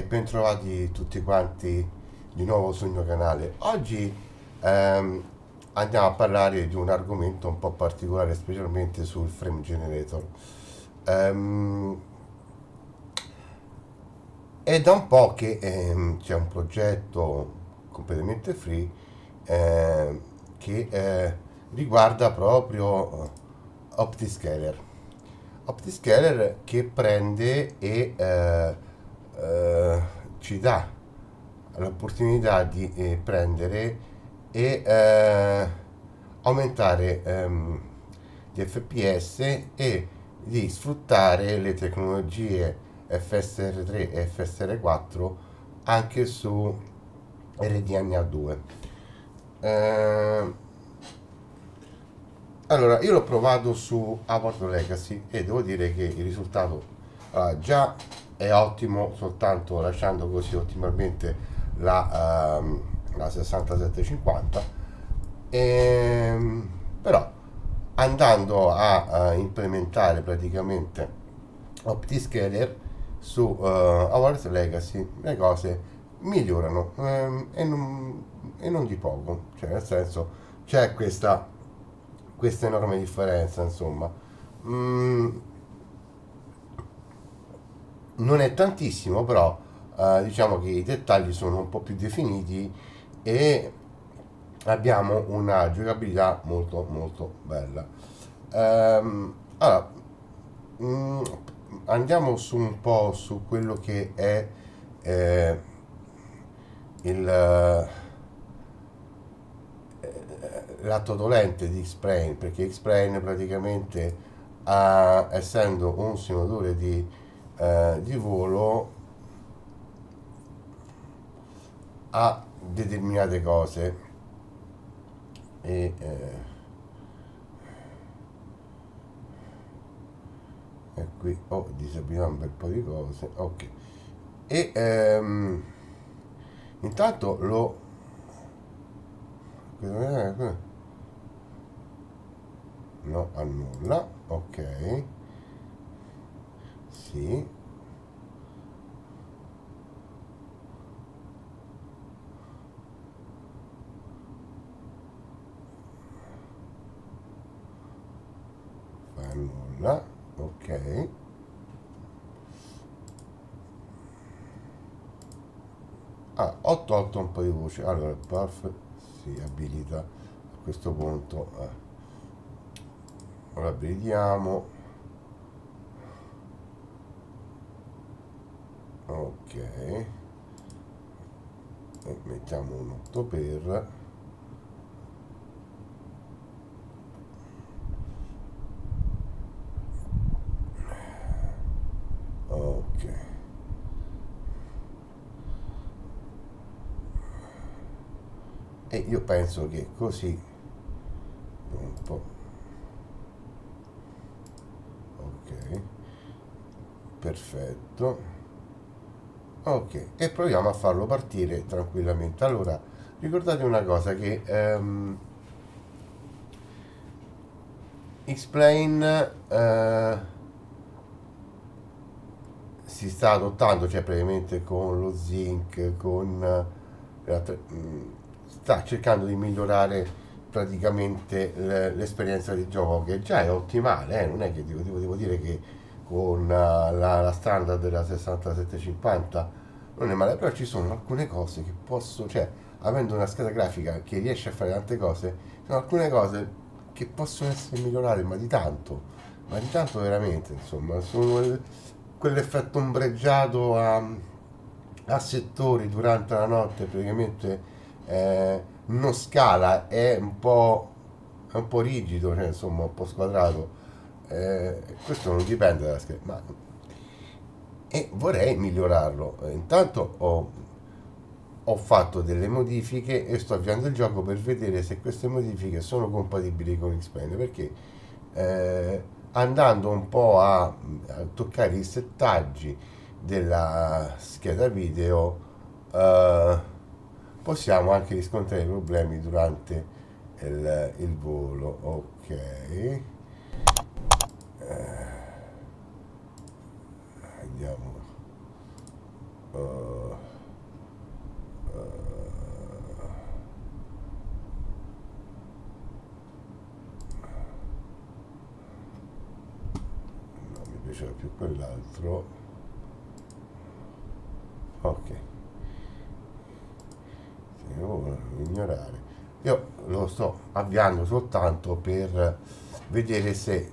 bentrovati tutti quanti di nuovo sul mio canale. Oggi ehm, andiamo a parlare di un argomento un po' particolare, specialmente sul frame generator. Ehm, è da un po' che c'è un progetto completamente free ehm, che riguarda proprio OptiScaler. OptiScaler che prende e eh, ci dà l'opportunità di prendere e aumentare gli FPS e di sfruttare le tecnologie FSR3 e FSR4 anche su RDNA2. Eh, allora, io l'ho provato su Howard Legacy e devo dire che il risultato già è ottimo, soltanto lasciando così ottimalmente la 6750. Però andando a implementare praticamente OptiScaler su Hogwarts Legacy le cose migliorano e non di poco, cioè nel senso c'è questa enorme differenza, insomma. Mm, non è tantissimo, però diciamo che i dettagli sono un po' più definiti e abbiamo una giocabilità molto molto bella. Allora, mm, andiamo su un po' su quello che è eh, il lato dolente di X-Plane, perché X-Plane praticamente essendo un simulatore di volo ha determinate cose e qui ho disabilitato un bel po' di cose, ok. E intanto lo no, annulla, ok, sì, fa annulla, ok. Ah, ho tolto un po' di voce, allora il puff si abilita a questo punto, lo abilitiamo, ok, e mettiamo un 8 per, ok. E io penso che così un po', ok, perfetto. Ok, e proviamo a farlo partire tranquillamente. Allora, ricordate una cosa che X-Plane si sta adottando, cioè praticamente con lo Zinc, con sta cercando di migliorare praticamente l'esperienza di gioco che già è ottimale, non è che devo dire che con la standard della 6750 non è male, però ci sono alcune cose che posso, cioè avendo una scheda grafica che riesce a fare tante cose, ci sono alcune cose che possono essere migliorate, ma di tanto veramente, insomma, sono quell'effetto ombreggiato a settori durante la notte praticamente non scala, è un po' rigido, cioè, insomma un po' squadrato. Questo non dipende dalla scheda, ma e vorrei migliorarlo. Intanto ho fatto delle modifiche e sto avviando il gioco per vedere se queste modifiche sono compatibili con Xpand, perché andando un po' a toccare i settaggi della scheda video eh, possiamo anche riscontrare problemi durante il volo. Ok, andiamo. c'è più quell'altro. Ok, ignorare. Io lo sto avviando soltanto per vedere se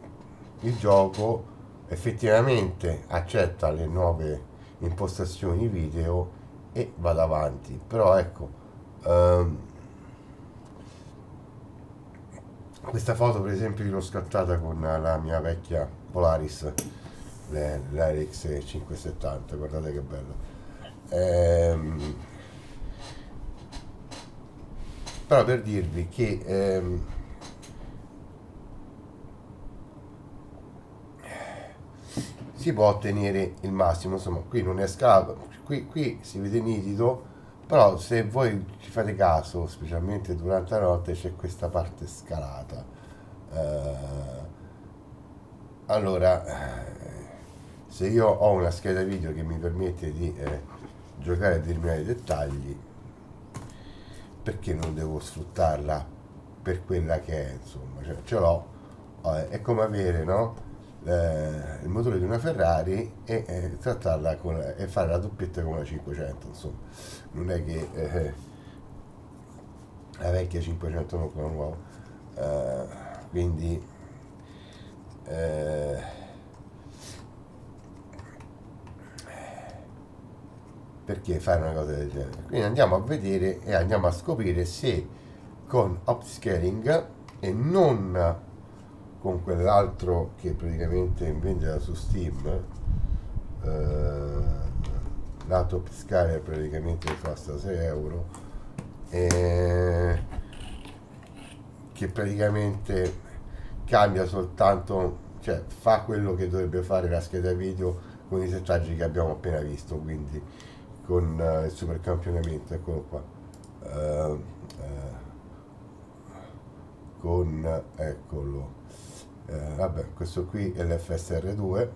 il gioco effettivamente accetta le nuove impostazioni video e vado avanti. Però ecco, ehm, questa foto per esempio l'ho scattata con la mia vecchia Polaris, l'RX 570, guardate che bello. Ehm, Però per dirvi che si può ottenere il massimo, insomma qui non è scalato, qui si vede nitido, però se voi ci fate caso, specialmente durante la notte, c'è questa parte scalata. Eh, se io ho una scheda video che mi permette di giocare a determinati dettagli, perché non devo sfruttarla per quella che è, insomma, cioè, ce l'ho, è come avere, no? Il motore di una Ferrari e trattarla e fare la doppietta con una 500, insomma, non è che la vecchia 500 non quella nuova. Eh, quindi eh, perché fare una cosa del genere? Quindi andiamo a vedere e andiamo a scoprire se con upscaling e non con quell'altro che praticamente in vendita su Steam, lato upscaler praticamente costa 6 euro, che praticamente cambia soltanto, cioè fa quello che dovrebbe fare la scheda video con i settaggi che abbiamo appena visto, quindi con il super campionamento, eccolo qua. Eh, eh, con eccolo, vabbè, questo qui è l'FSR2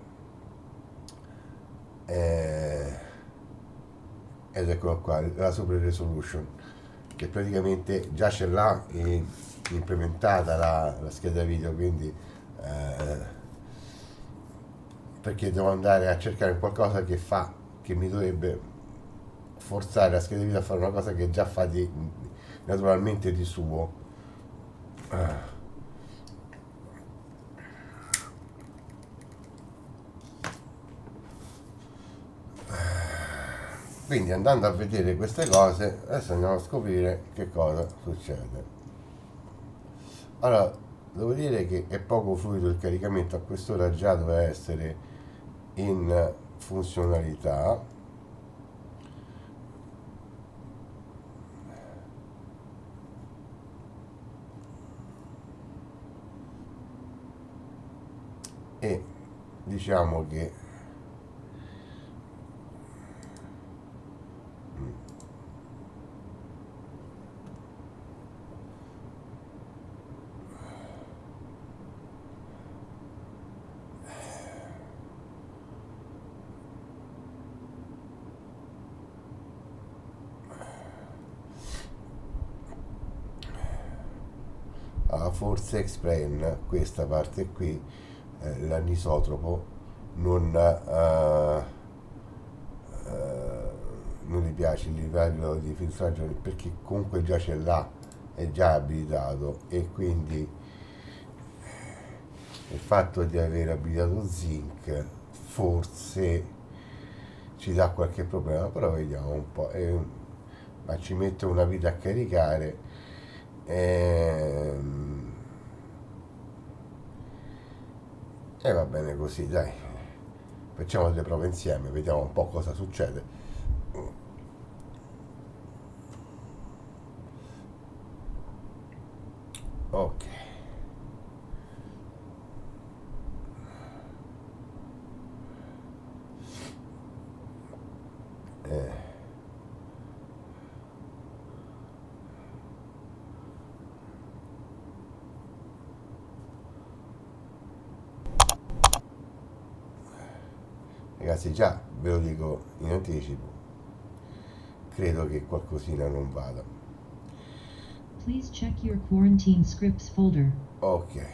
ed eccolo qua, la super resolution, che praticamente già ce l'ha implementata la scheda video, quindi perché devo andare a cercare qualcosa che mi dovrebbe forzare la scheda video a fare una cosa che già fa naturalmente di suo. Quindi andando a vedere queste cose, adesso andiamo a scoprire che cosa succede. Allora, devo dire che è poco fluido il caricamento, a quest'ora già doveva essere in funzionalità. E diciamo che forse Explain, questa parte qui, l'anisotropo, non, non gli piace il livello di filtraggio perché comunque già ce l'ha, è già abilitato, e quindi il fatto di aver abilitato Zinc forse ci dà qualche problema, però vediamo un po'. Ma ci mette una vita a caricare. ehm, E va bene così, dai. Facciamo delle prove insieme, vediamo un po' cosa succede. Ok. Eh, ragazzi, già ve lo dico in anticipo, credo che qualcosina non vada. Please check your quarantine scripts folder. Ok.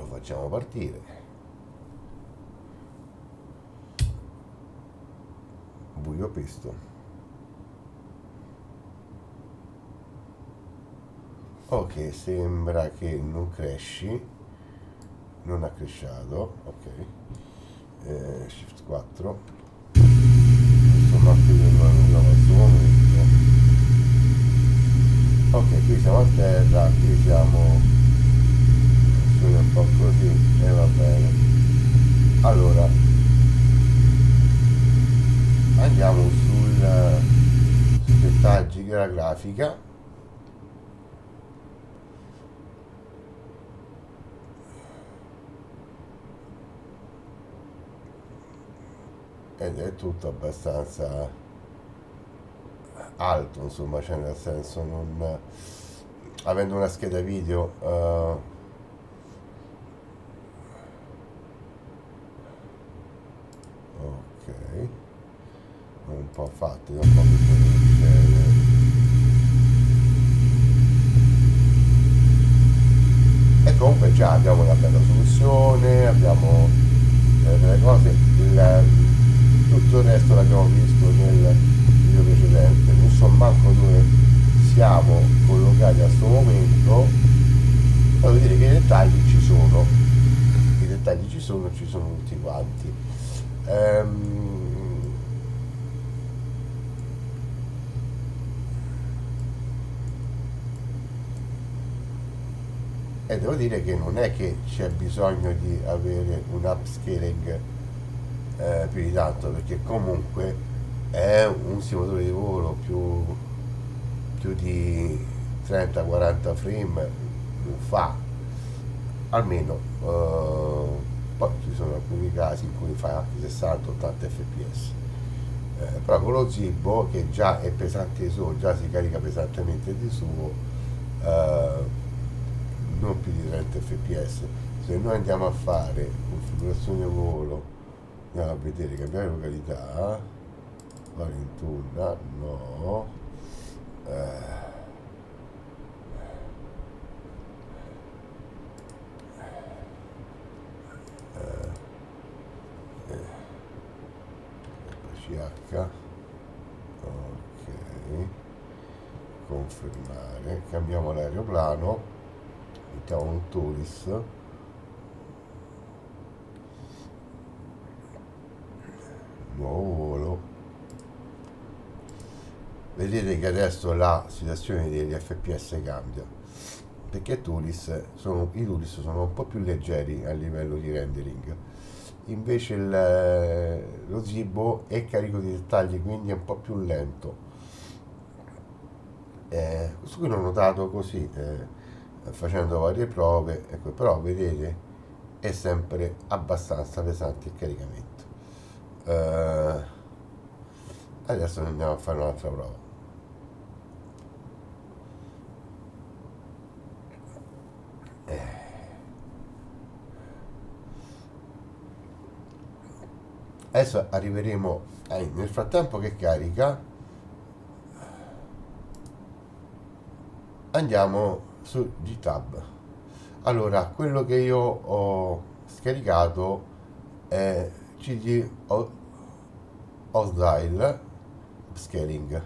facciamo partire. Buio pesto. Ok, sembra che non cresci, non ha cresciato, ok. Shift 4. Insomma, qui non questo momento. Ok, qui siamo a terra, qui siamo su un po' così e va bene. Allora, andiamo sui dettagli della grafica. Ed è tutto abbastanza alto, insomma, cioè nel senso non avendo una scheda video ok, un po' fatti, un po' che succede. E comunque già abbiamo una bella soluzione, abbiamo delle cose, tutto il resto l'abbiamo visto nel video precedente, non so manco dove siamo collocati a questo momento, ma devo dire che i dettagli ci sono tutti quanti. Ehm, e devo dire che non è che c'è bisogno di avere un upscaling più di tanto, perché comunque è un simulatore di volo più di 30-40 frame lo fa, almeno. Poi ci sono alcuni casi in cui fa anche 60-80 fps. Però con lo Zibbo, che già è pesante di suo, già si carica pesantemente di suo, eh, non più di 30 fps. Se noi andiamo a fare configurazione volo, andiamo a vedere, cambiare località, fare in tunna, no, eh, CH, ok, confermare, cambiamo l'aeroplano, mettiamo un Turis, nuovo volo. Vedete che adesso la situazione degli fps cambia, perché i Turis sono un po' più leggeri a livello di rendering, invece lo Zibo è carico di dettagli, quindi è un po' più lento. Questo qui l'ho notato così, facendo varie prove, ecco, però vedete è sempre abbastanza pesante il caricamento. Eh, adesso andiamo a fare un'altra prova. Adesso arriveremo nel frattempo che carica, andiamo su GitHub. Allora, quello che io ho scaricato è CD Hostile Upscaling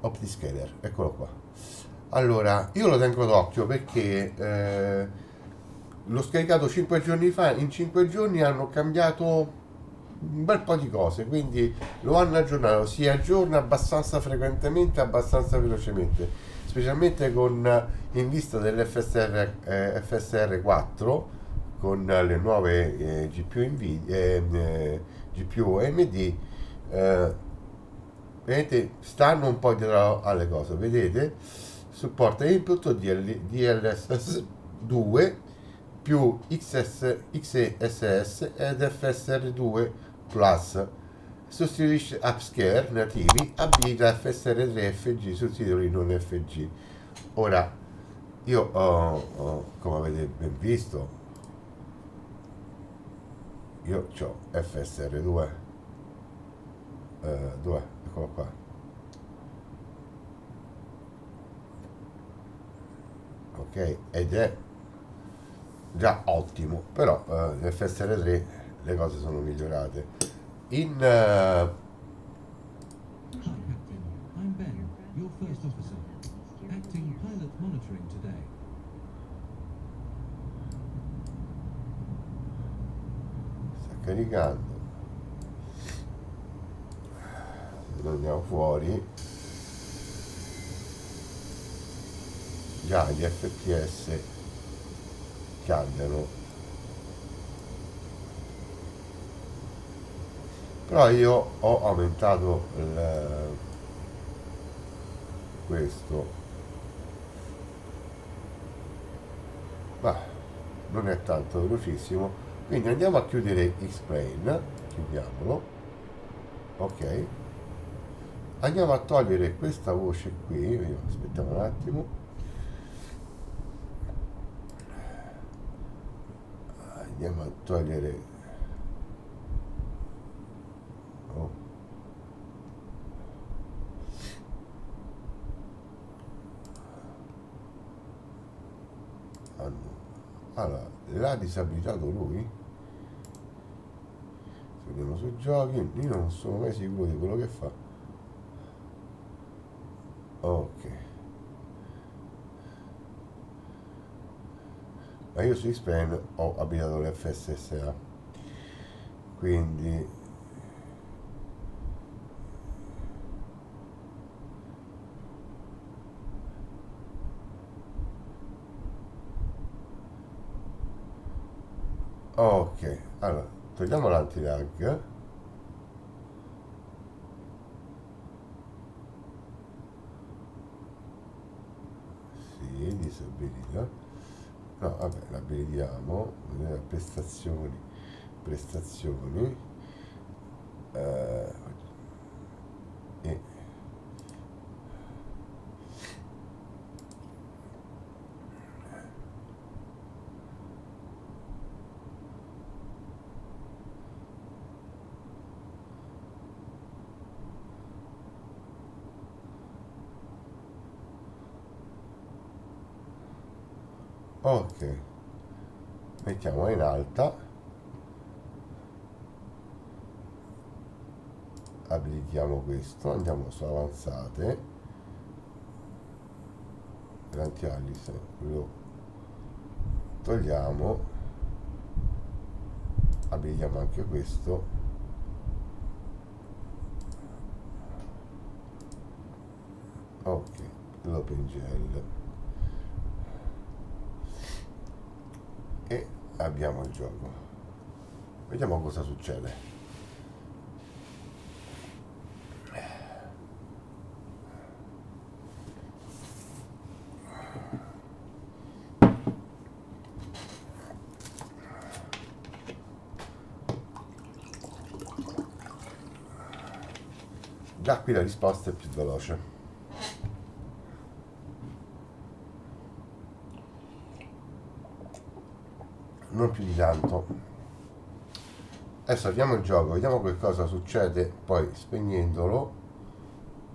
Optiscaler, eccolo qua. Allora, io lo tengo d'occhio perché l'ho scaricato 5 giorni fa, in 5 giorni hanno cambiato un bel po' di cose, quindi lo hanno aggiornato, si aggiorna abbastanza frequentemente, abbastanza velocemente, specialmente in vista FSR 4 con le nuove GPU AMD. Vedete, stanno un po' dietro alle cose, vedete? Supporta input DLSS 2 più XSS ed FSR2 Plus. Sostituisce upscale nativi, abilita FSR3 FG su titoli non FG. Ora, io come avete ben visto, io ho FSR2, dov'è? Eccolo qua. Ok, ed è già ottimo, però nel FSR 3 le cose sono migliorate. In Hi, Captain. I'm Ben, your first officer. Acting pilot monitoring today. sta caricando. Se noi andiamo fuori, già gli FPS cambiano. Però io ho aumentato questo, ma non è tanto velocissimo, quindi andiamo a chiudere X-Plane, chiudiamolo, ok, andiamo a togliere questa voce qui, aspettiamo un attimo, andiamo a togliere, oh, allora, l'ha disabilitato lui? Se andiamo sui giochi, io non sono mai sicuro di quello che fa. Ok, ma io su Xpen ho abilitato l'FSSA, quindi ok, allora togliamo l'anti-lag. Sì, disabilità. No, vabbè, l'abilitiamo. Prestazioni, prestazioni. eh, e ok, mettiamola in alta, abilitiamo questo, andiamo su avanzate, l'anti-alice lo togliamo, abilitiamo anche questo, ok, l'OpenGL, e abbiamo il gioco. Vediamo cosa succede. Già qui la risposta è più veloce. Non più di tanto. Adesso avviamo il gioco, vediamo che cosa succede poi spegnendolo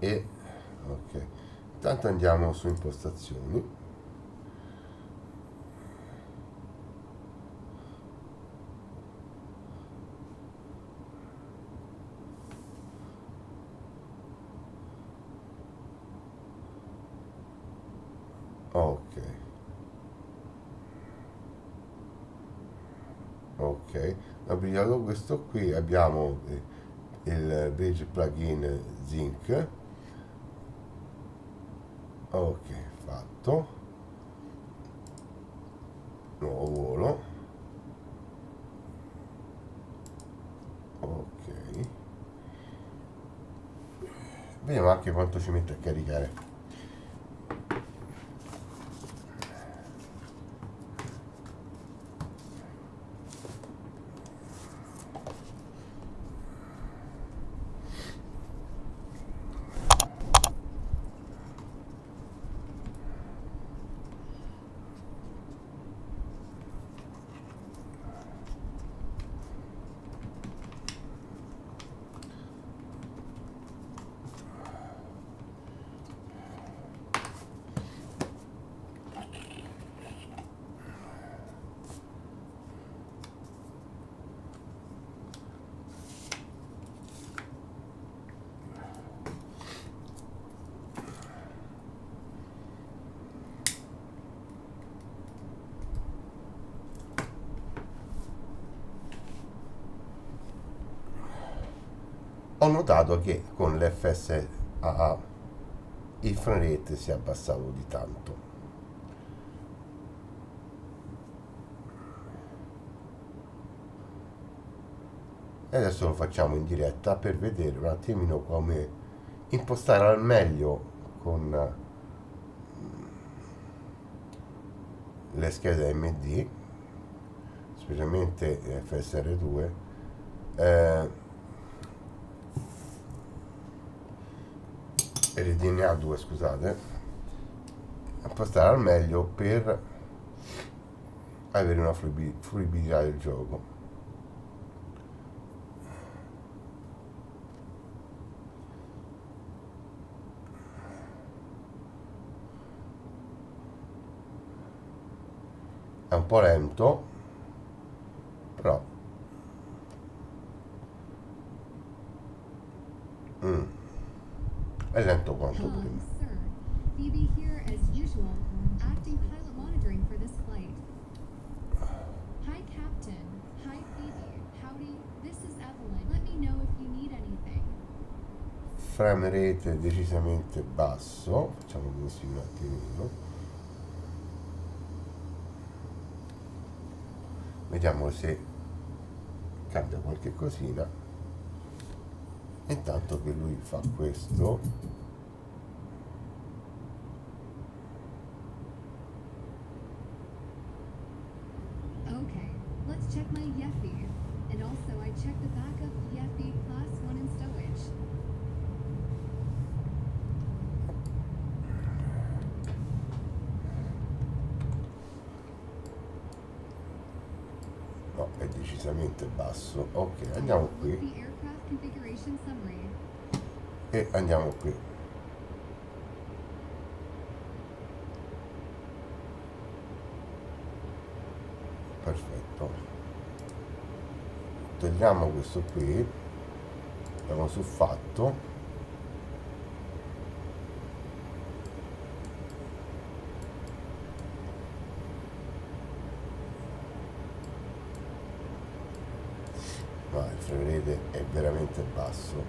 e ok. Intanto andiamo su impostazioni. Ok. Ok, abbiamo questo qui, abbiamo il Bridge plugin Zinc. Ok, fatto. Nuovo volo. Ok. Vediamo anche quanto ci mette a caricare. ho notato che con l'FSAA il frame rate si è abbassato di tanto. E adesso lo facciamo in diretta per vedere un attimino come impostare al meglio con le schede AMD, specialmente FSR2, RDNA 2, scusate, impostare al meglio per avere una fruibilità del gioco. È un po' lento, però è lento quanto Hello, prima. sir. Phoebe here as usual, acting pilot monitoring for this flight. Hi, Captain. Hi, Phoebe. Howdy. This is Evelyn. Let me know if you need anything. Frame rate decisamente basso, facciamo così un attimino. Vediamo se cambia qualche cosina. Intanto che lui fa questo, Okay, let's check my Yeffi. And also, I checked the backup Yeffi class 1 in stowage. no, è decisamente basso. Ok, andiamo Look qui the aircraft configuration summary. e andiamo qui. Perfetto. Togliamo questo qui, andiamo su fatto. Ma il frame rate è veramente basso.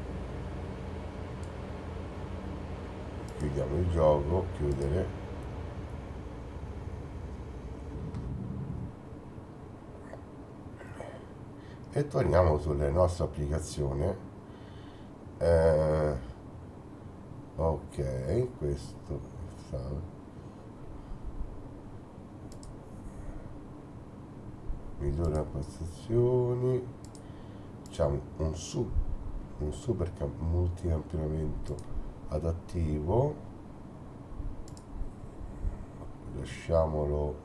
Chiudiamo il gioco, chiudere. E torniamo sulla nostra applicazione. Ok, questo migliora prestazioni, facciamo un super multicampionamento adattivo, lasciamolo,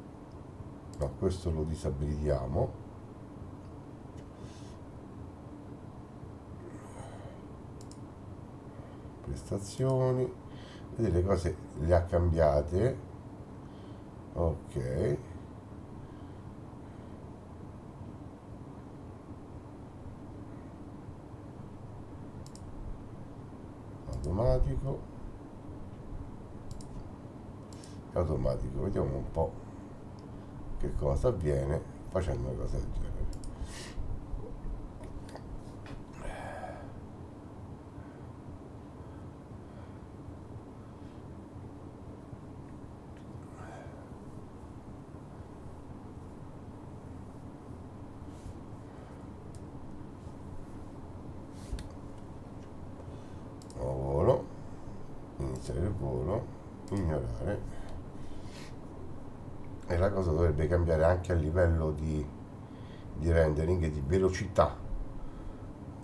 no, questo lo disabilitiamo. Prestazioni, vedete le cose le ha cambiate. Ok, automatico, vediamo un po' che cosa avviene facendo una cosa del genere. Volo, iniziare il volo, ignorare, e la cosa dovrebbe cambiare anche a livello di rendering e di velocità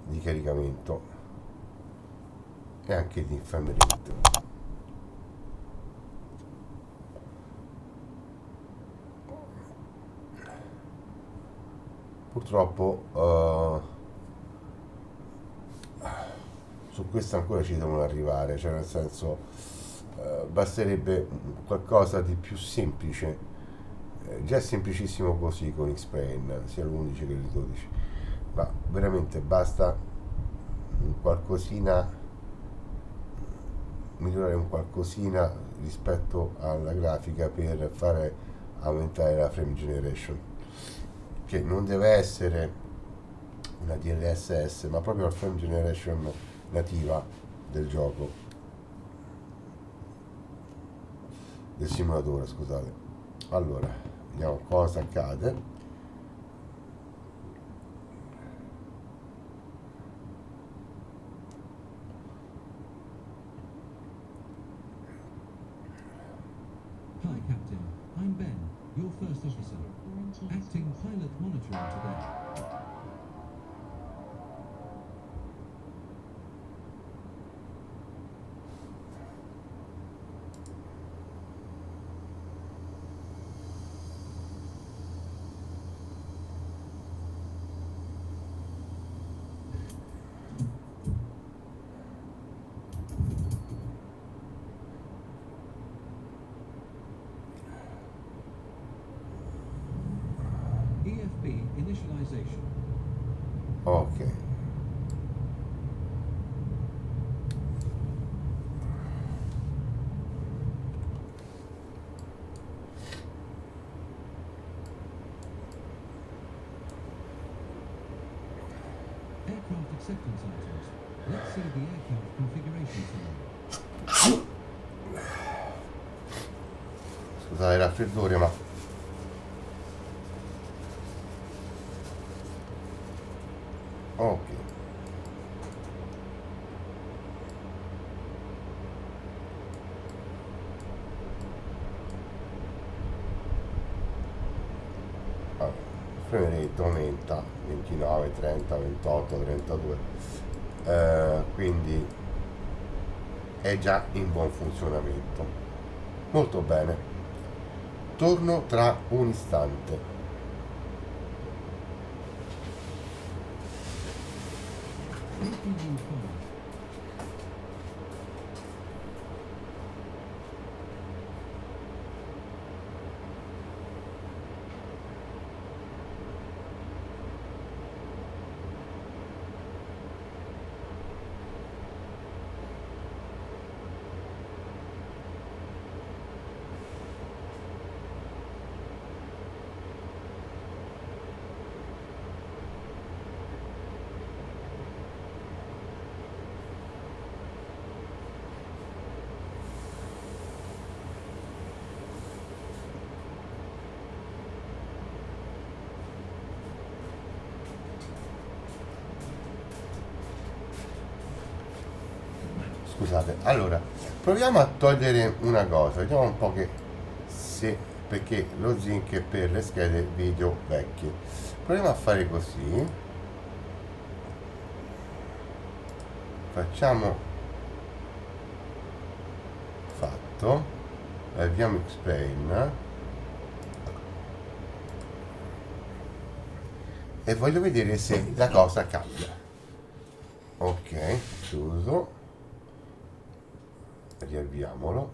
di caricamento e anche di frame rate. Purtroppo su questo ancora ci devono arrivare, cioè nel senso basterebbe qualcosa di più semplice. Già è semplicissimo così con X-Plane, sia l'11 che il 12, ma veramente basta un qualcosina, migliorare un qualcosina rispetto alla grafica per fare aumentare la frame generation, che non deve essere una DLSS, ma proprio la frame generation nativa del gioco, del simulatore, scusate. Allora, vediamo cosa accade. Hi, Captain. I'm Ben, your first officer. Quarantine Acting scripts. pilot monitoring today. EFB initialization. Ok. Aircraft acceptance items. Let's see the aircraft configuration summary. Scusate il raffreddore, ma ok. Allora, frame rate aumenta 29, 30, 28, 32, quindi è già in buon funzionamento. Molto bene. Torno tra un istante. CPU 5. Scusate, allora proviamo a togliere una cosa, vediamo un po' che se, perché lo zinc è per le schede video vecchie. Proviamo a fare così, facciamo fatto, avviamo Explain e voglio vedere se la cosa cambia. Ok, chiuso, riavviamolo.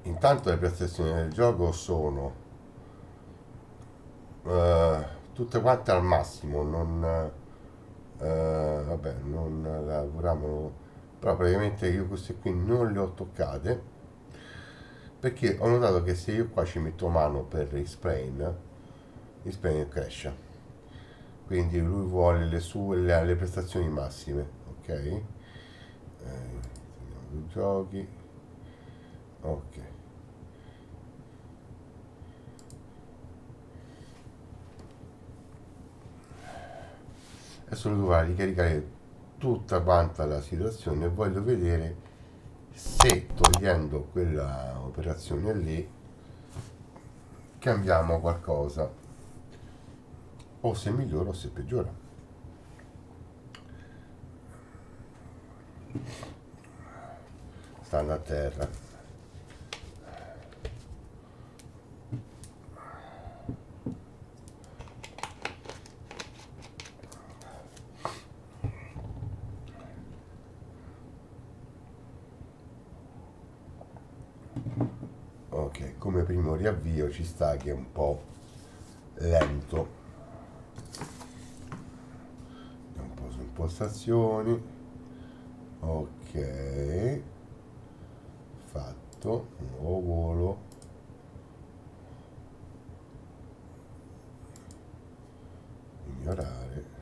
Intanto le prestazioni del gioco sono tutte quante al massimo, non vabbè, non lavoriamo, però praticamente io queste qui non le ho toccate perché ho notato che se io qua ci metto mano per il spray cresce, quindi lui vuole le sue le prestazioni massime, ok. I giochi, ok. Adesso dovrà ricaricare tutta quanta la situazione e voglio vedere se togliendo quella operazione lì cambiamo qualcosa o se migliora o se peggiora. Stanno a terra. Ok, come primo riavvio ci sta che è un po' lento. Un po' su impostazioni. Ok, fatto, nuovo volo, ignorare.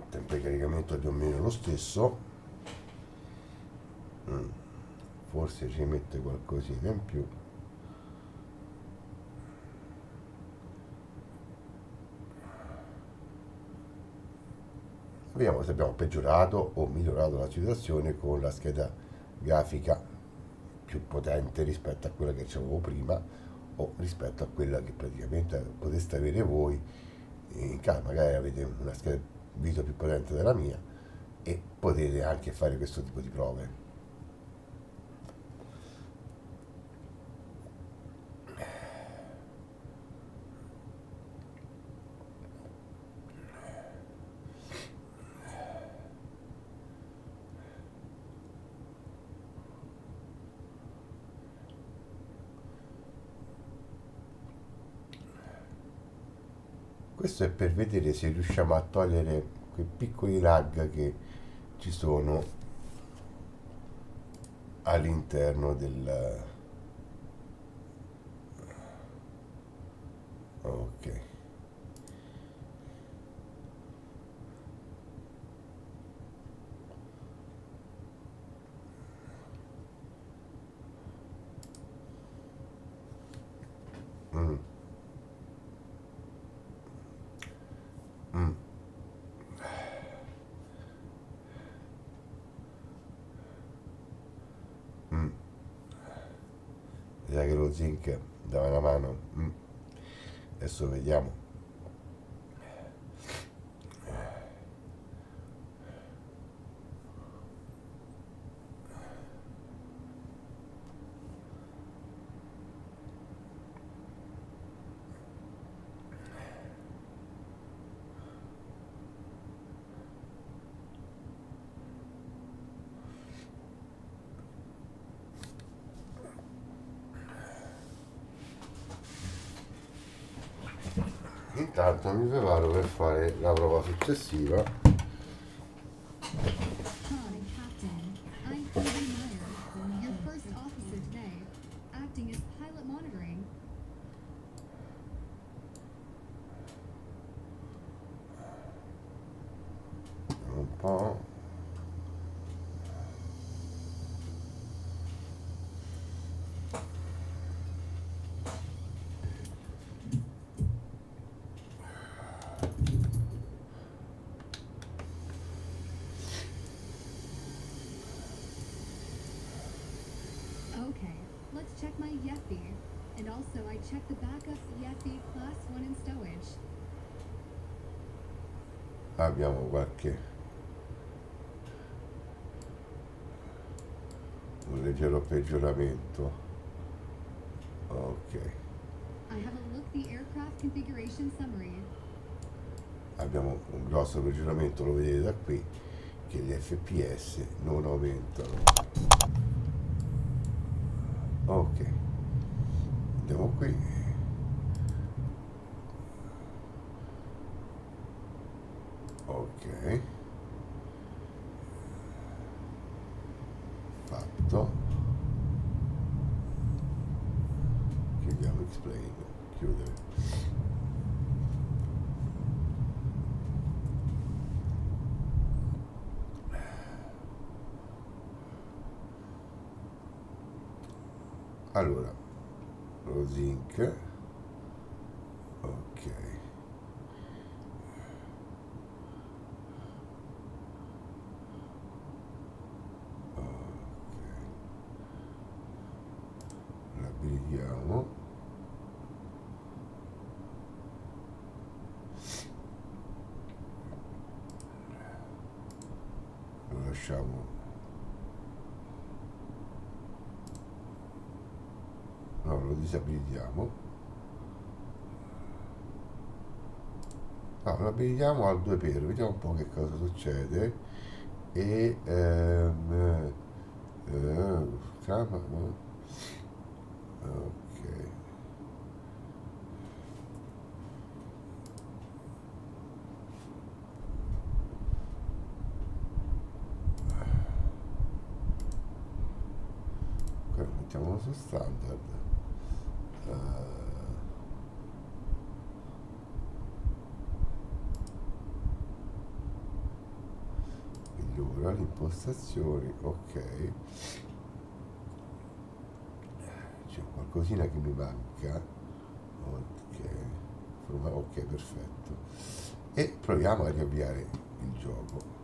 Tempo di caricamento più o meno lo stesso. Forse ci mette qualcosina in più. Vediamo se abbiamo peggiorato o migliorato la situazione con la scheda grafica più potente rispetto a quella che avevo prima o rispetto a quella che praticamente poteste avere voi in casa. Magari avete una scheda video più potente della mia e potete anche fare questo tipo di prove. Questo è per vedere se riusciamo a togliere quei piccoli lag che ci sono all'interno del... Ok. Mm. Mm. Mm. Vedete che lo zinc dava una mano. Adesso vediamo. Intanto mi preparo per fare la prova successiva. Hi, Captain. I'm Phoebe Meyer, your first officer today, acting as pilot monitoring. Un po'. Okay, let's check my YEFI. And also, I checked the backup YEFI class 1 in stowage. Abbiamo un leggero peggioramento. Ok, I have a look the aircraft configuration summary. abbiamo un grosso peggioramento, lo vedete da qui, che gli FPS non aumentano. Ok, andiamo qui. Ok, fatto. Chiudiamo explain, chiudere. Allora, lo zinc, ok, facciamo? No, lo disabilitiamo. No, lo abilitiamo al 2 per, vediamo un po' che cosa succede. E ok. Mettiamolo su standard. Migliora le impostazioni, ok. C'è qualcosina che mi manca. Ok, perfetto. E proviamo a riavviare il gioco.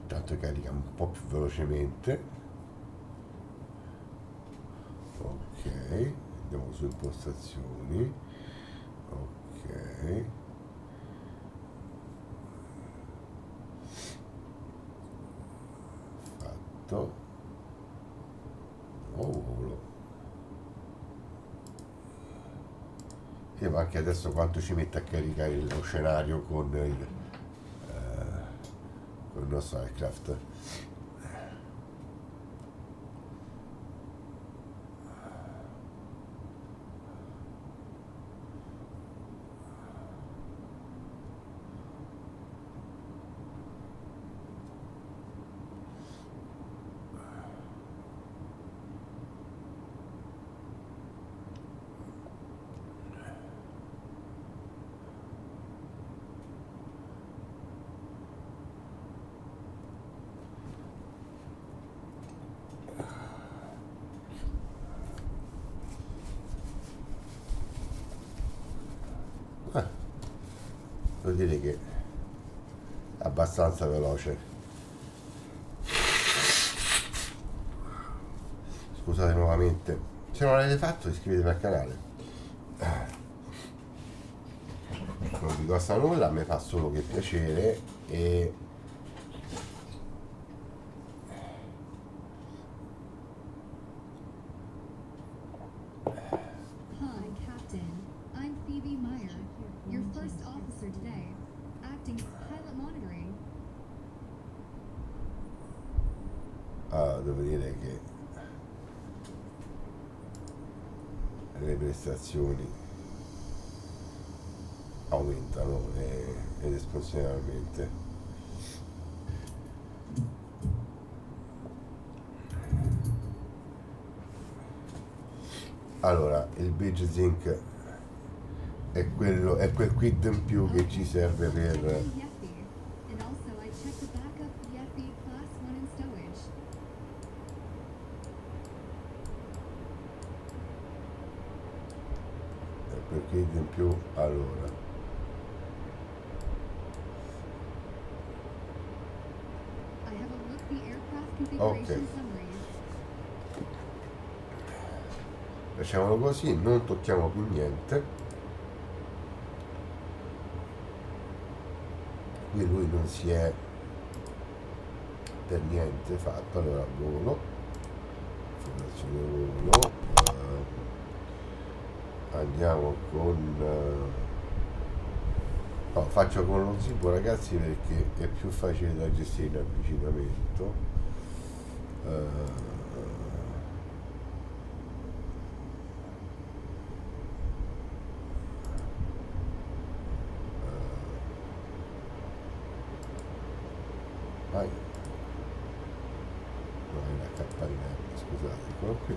Intanto carica un po' più velocemente. Ok, andiamo su impostazioni. Ok, fatto. Volo. E anche adesso quanto ci mette a caricare lo scenario con il nostro aircraft. Devo dire che è abbastanza veloce. Scusate nuovamente. Se non l'avete fatto iscrivetevi al canale. Non vi costa nulla, a me fa solo che piacere. E Hi, Captain. I'm Phoebe Meyer, your first officer today, acting pilot monitoring. devo dire che le prestazioni aumentano ed esponenzialmente. Allora, il Bridge Zinc è quel quid in più che ci serve per Yeti. And also, I checked the backup Yeti Class 1 in stowage. quel quid in più. Allora, I have a look the aircraft configuration summaries. facciamolo così, non tocchiamo più niente. Qui lui non si è per niente fatto. Allora, volo, informazione volo, andiamo con no, faccio con lo zibo, ragazzi, perché è più facile da gestire in avvicinamento. Vai. No, è la campanella, scusate, eccolo qui.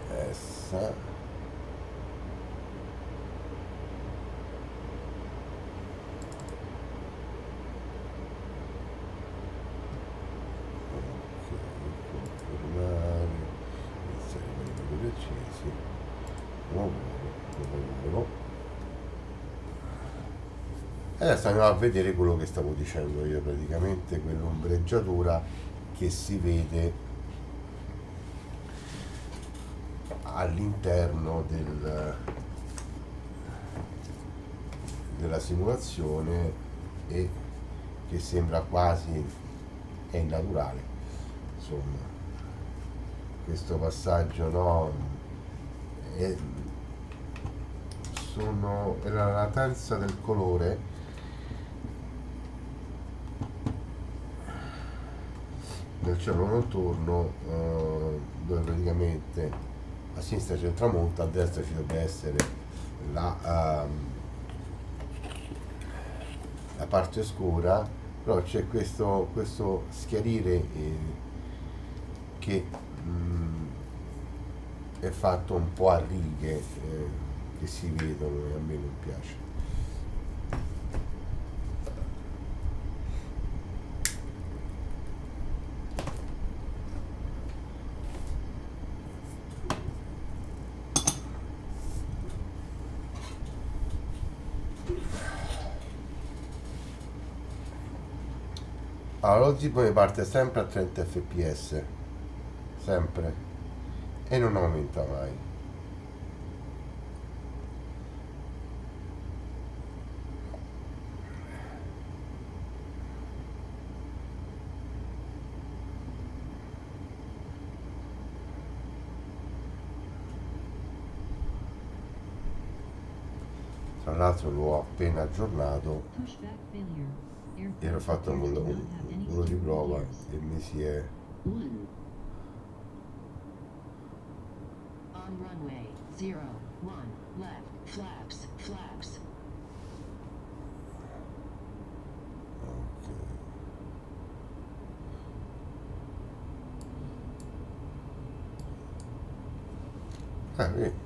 Essa. Ok, confermare, iniziare con i motori accesi. Nuovo, nuovo. Adesso andiamo a vedere quello che stavo dicendo io, praticamente quell'ombreggiatura che si vede all'interno della simulazione e che sembra quasi è naturale, insomma, questo passaggio, no? È, è la latenza del colore nel cielo notturno, dove praticamente a sinistra c'è il tramonto, a destra ci dovrebbe essere la parte scura, però c'è questo schiarire che è fatto un po' a righe, che si vedono e a me non piace. Allora, lo zip mi parte sempre a 30 fps, sempre, e non aumenta mai. Tra l'altro l'ho appena aggiornato, Pushback failure. Aircraft ero fatto un appears to volo, not have any volo di steering prova gears. e mi si è... On runway 01, left, flaps, flaps.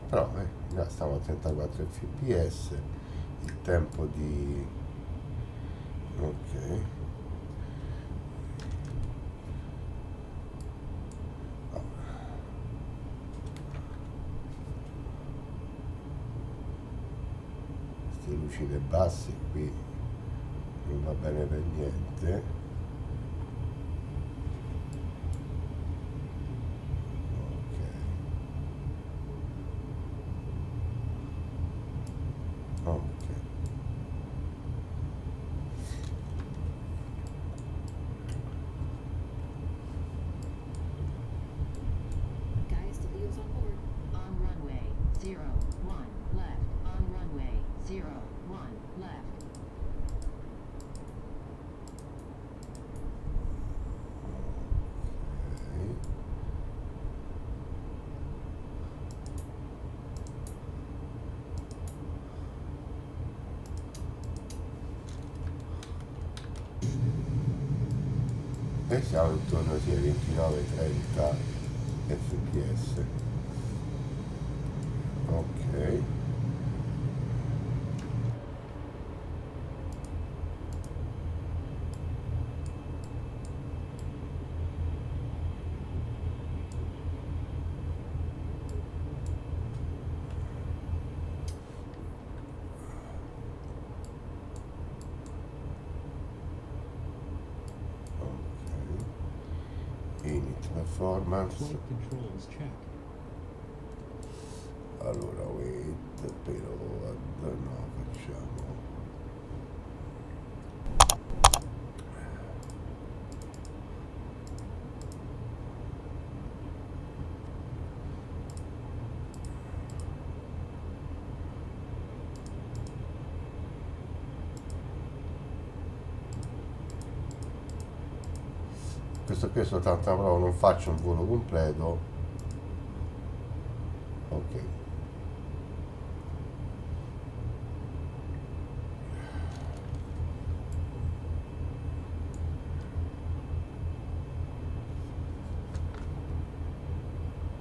Però già stiamo a 34 fps, il tempo di... ok. Queste lucine basse qui non va bene per niente. Ok. Guys, the wheels on board. On runway 01, left. On runway 01, left. E siamo intorno ai 29-30 fps. Ok. Init performance. Flight controls check. Allora wait, però no, facciamo questo qui è soltanto una prova, non faccio un volo completo. Ok.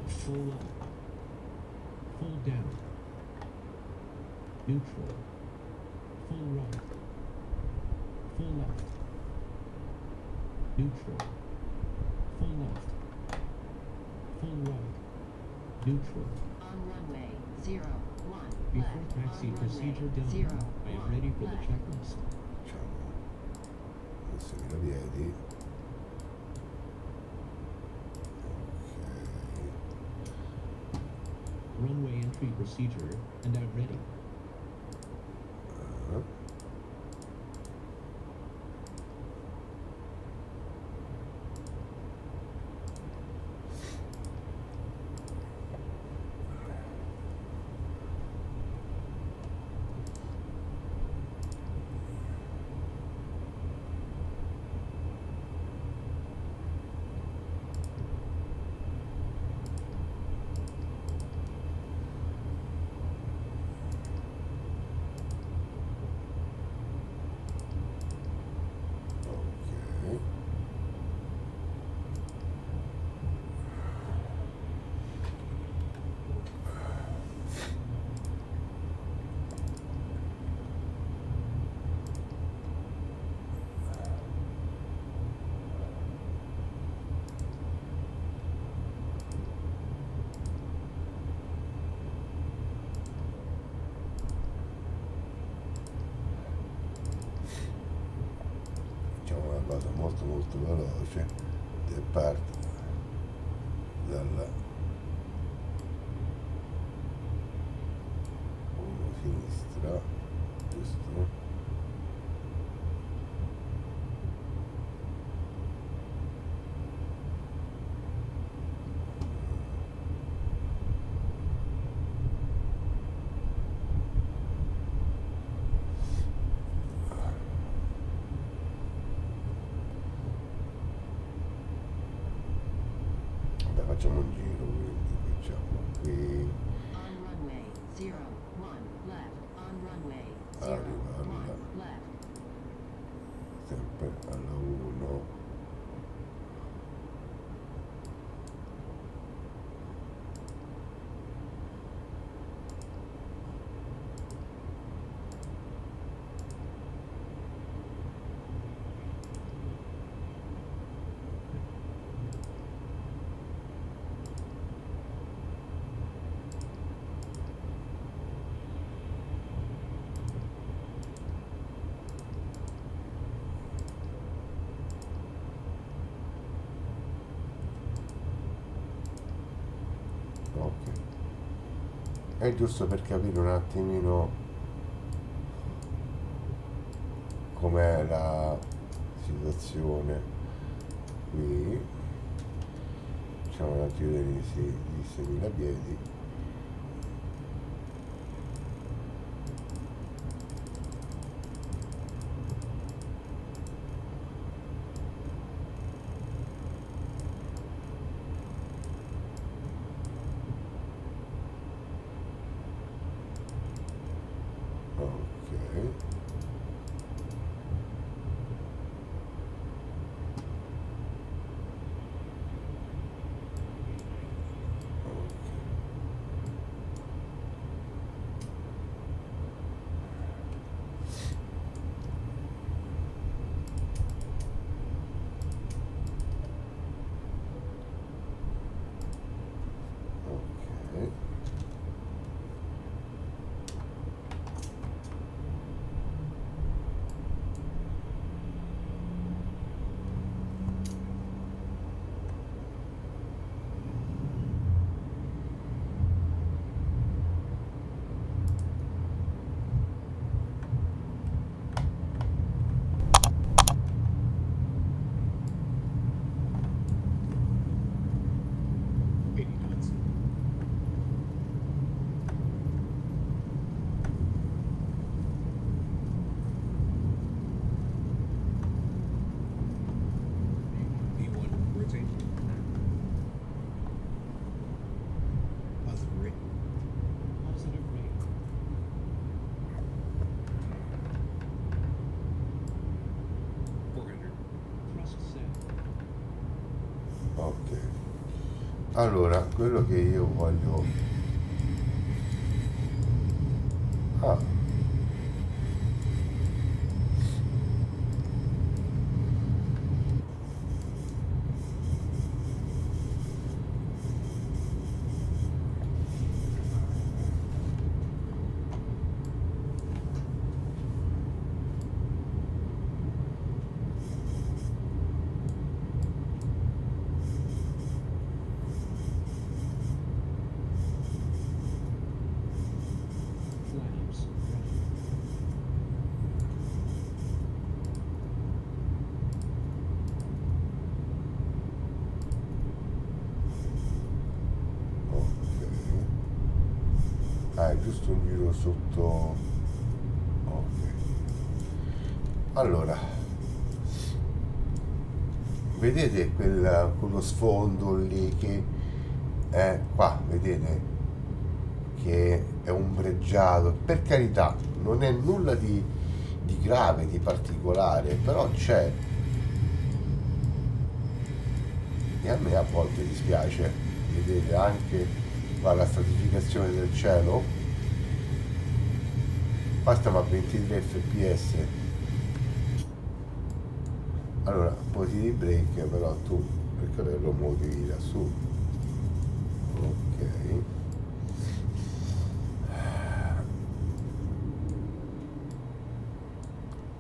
Full up. Full down. Neutral. Full right. Full left. Neutral. Full left. Full right. Neutral. On runway 01, Before left. taxi On procedure runway done, I am 01, ready for the left. checklist. 6.000 piedi. Runway entry procedure and out ready. Ok. Ok. Facciamo una cosa molto molto veloce e parto dalla 1 sinistra, giusto? Vabbè, facciamo un giro, quindi facciamo qui, On runway 01 left. On runway 01 arriva alla, left. sempre alla 1. Ok, è giusto per capire un attimino com'è la situazione qui. Facciamo una giro di 6.000 piedi. Ok. Ok. V1 rotate. Positive rate. Positive rate. Thrust set. Ok. Allora, quello che io voglio... Ah, giusto un giro sotto. Ok, allora vedete quello sfondo lì che è qua, vedete che è ombreggiato, per carità non è nulla di grave, di particolare, però c'è, e a me a volte dispiace, vedete anche qua la stratificazione del cielo, qua stiamo a 23 fps, allora posi break, però tu perché lo muovi da su, ok.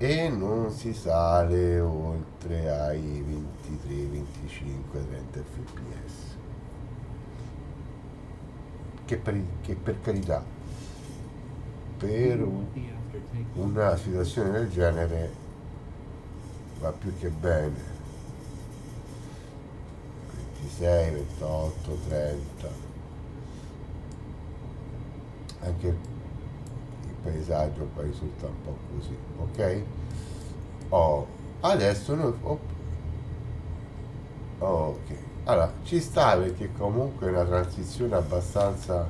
E non si sale oltre ai 23, 25, 30 fps, che per carità per una situazione del genere va più che bene. 26, 28, 30, anche il paesaggio poi risulta un po' così, ok? Adesso noi ok, allora ci sta perché comunque è una transizione abbastanza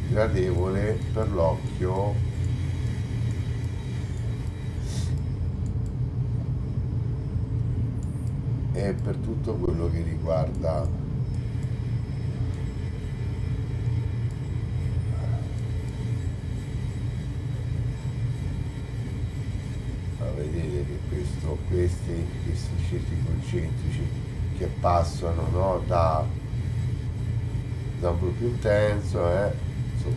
gradevole per l'occhio, e per tutto quello che riguarda vedere che questi circhi concentrici che passano, no, da un blu più intenso, insomma,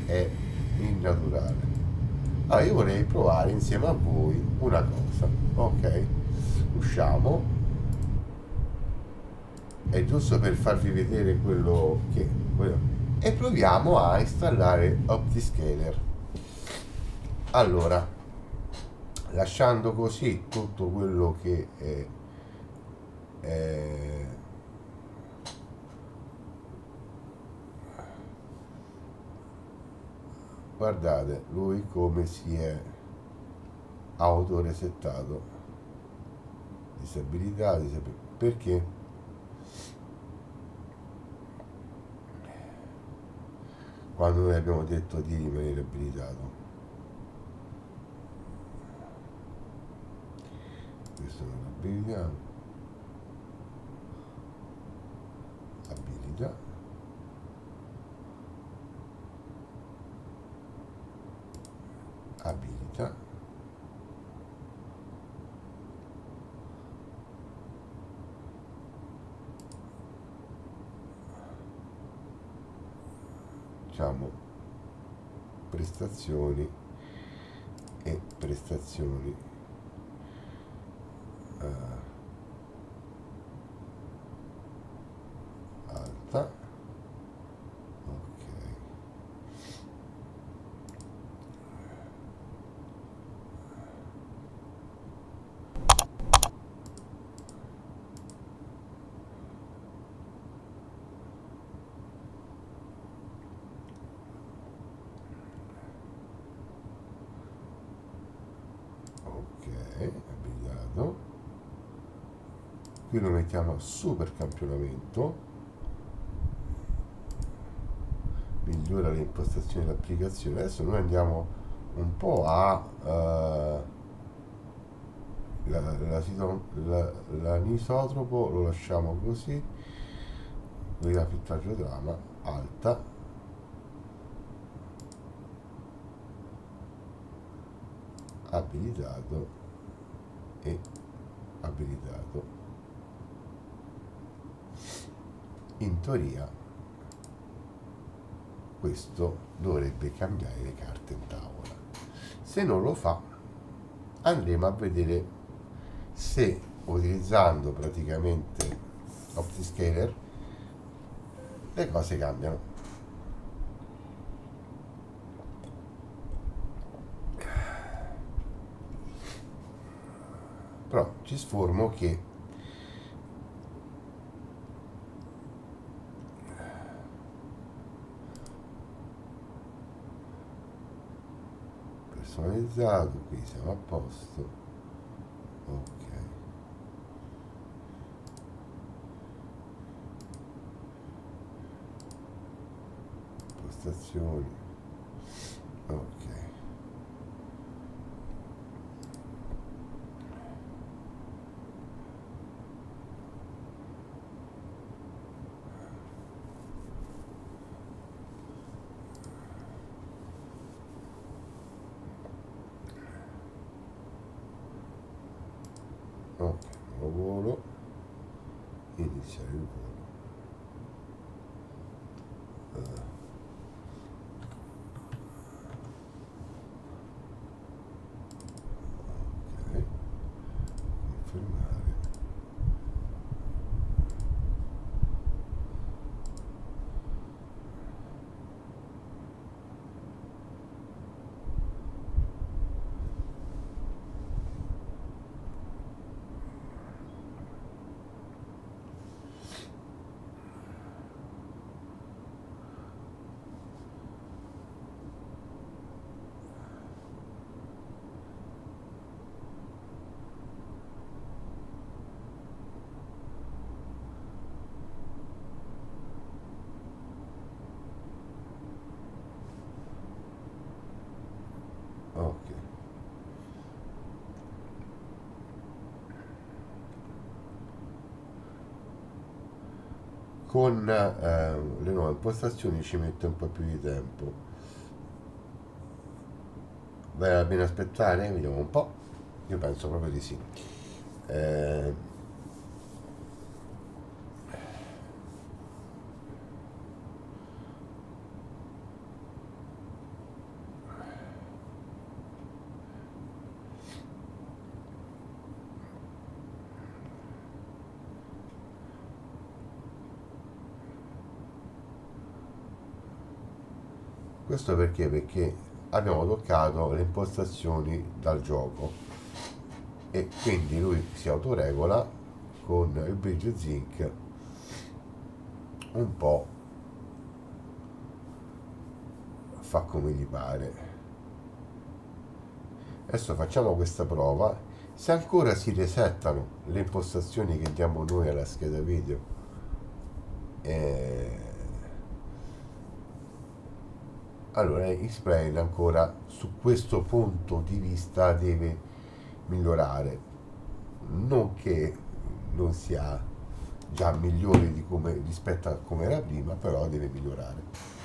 è innaturale. Allora io vorrei provare insieme a voi una cosa, ok? Usciamo, è giusto per farvi vedere e proviamo a installare OptiScaler. Allora, lasciando così tutto quello che è guardate lui come si è autoresettato, disabilità, perché quando noi abbiamo detto di rimanere abilitato, questo non lo abilitiamo, abilita, abilita, diciamo prestazioni e prestazioni alta, ok, ok, abilitato, qui lo mettiamo a super campionamento, migliora le impostazioni dell'applicazione. Adesso noi andiamo un po' l'anisotropo lo lasciamo così, guida filtraggio trama alta, abilitato e abilitato. In teoria questo dovrebbe cambiare le carte in tavola. Se non lo fa, andremo a vedere se utilizzando praticamente OptiScaler le cose cambiano. Però ci sformo che personalizzato, qui siamo a posto. Ok, impostazioni, ok. Ok, nuovo volo, iniziare il volo. Ok, confermare. Ok. Con le nuove impostazioni ci mette un po' più di tempo. Vale la pena aspettare? Vediamo un po'. Io penso proprio di sì. Eh, questo perché? Perché abbiamo toccato le impostazioni dal gioco e quindi lui si autoregola con il bridge zinc un po', fa come gli pare. Adesso facciamo questa prova. Se ancora si resettano le impostazioni che diamo noi alla scheda video, allora X-Plane ancora su questo punto di vista deve migliorare. Non che non sia già migliore di come, rispetto a come era prima, però deve migliorare.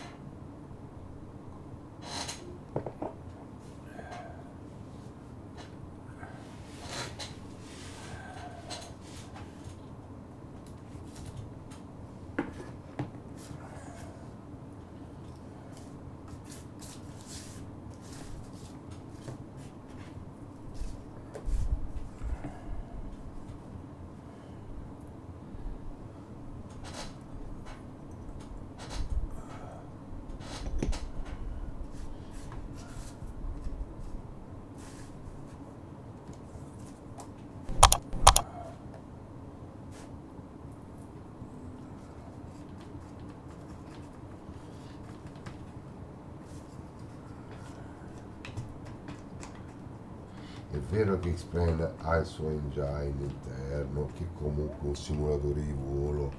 È vero che X-Plane ha il suo engine interno, che è comunque un simulatore di volo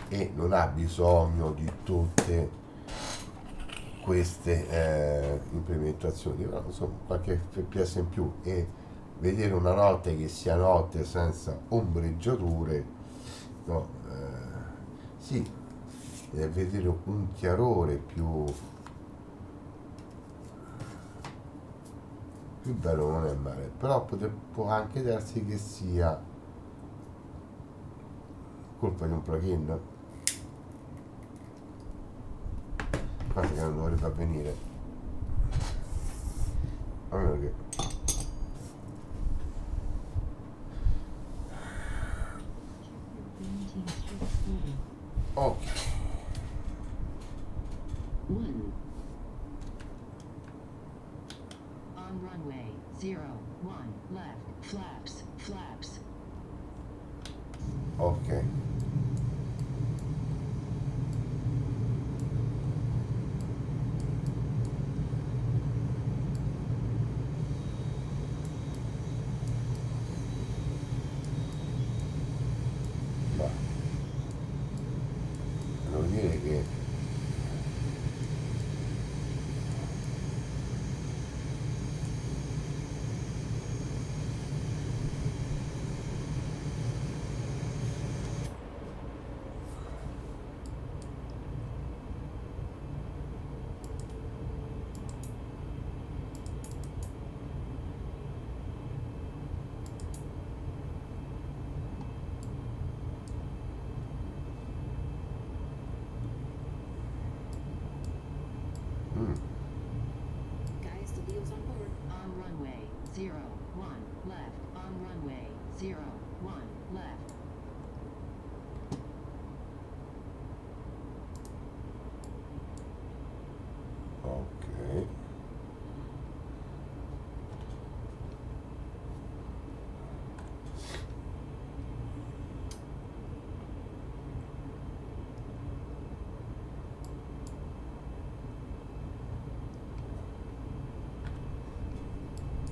e non ha bisogno di tutte queste implementazioni, però insomma qualche fps in più e vedere una notte che sia notte senza ombreggiature, no, sì, e vedere un chiarore più bello non è male, però può anche darsi che sia colpa di un plugin, cosa che non dovrebbe avvenire, a meno che Green team strip order. ok. 1. On runway 0, 1, left, flaps, flaps. Ok. 0, 1, left. Ok.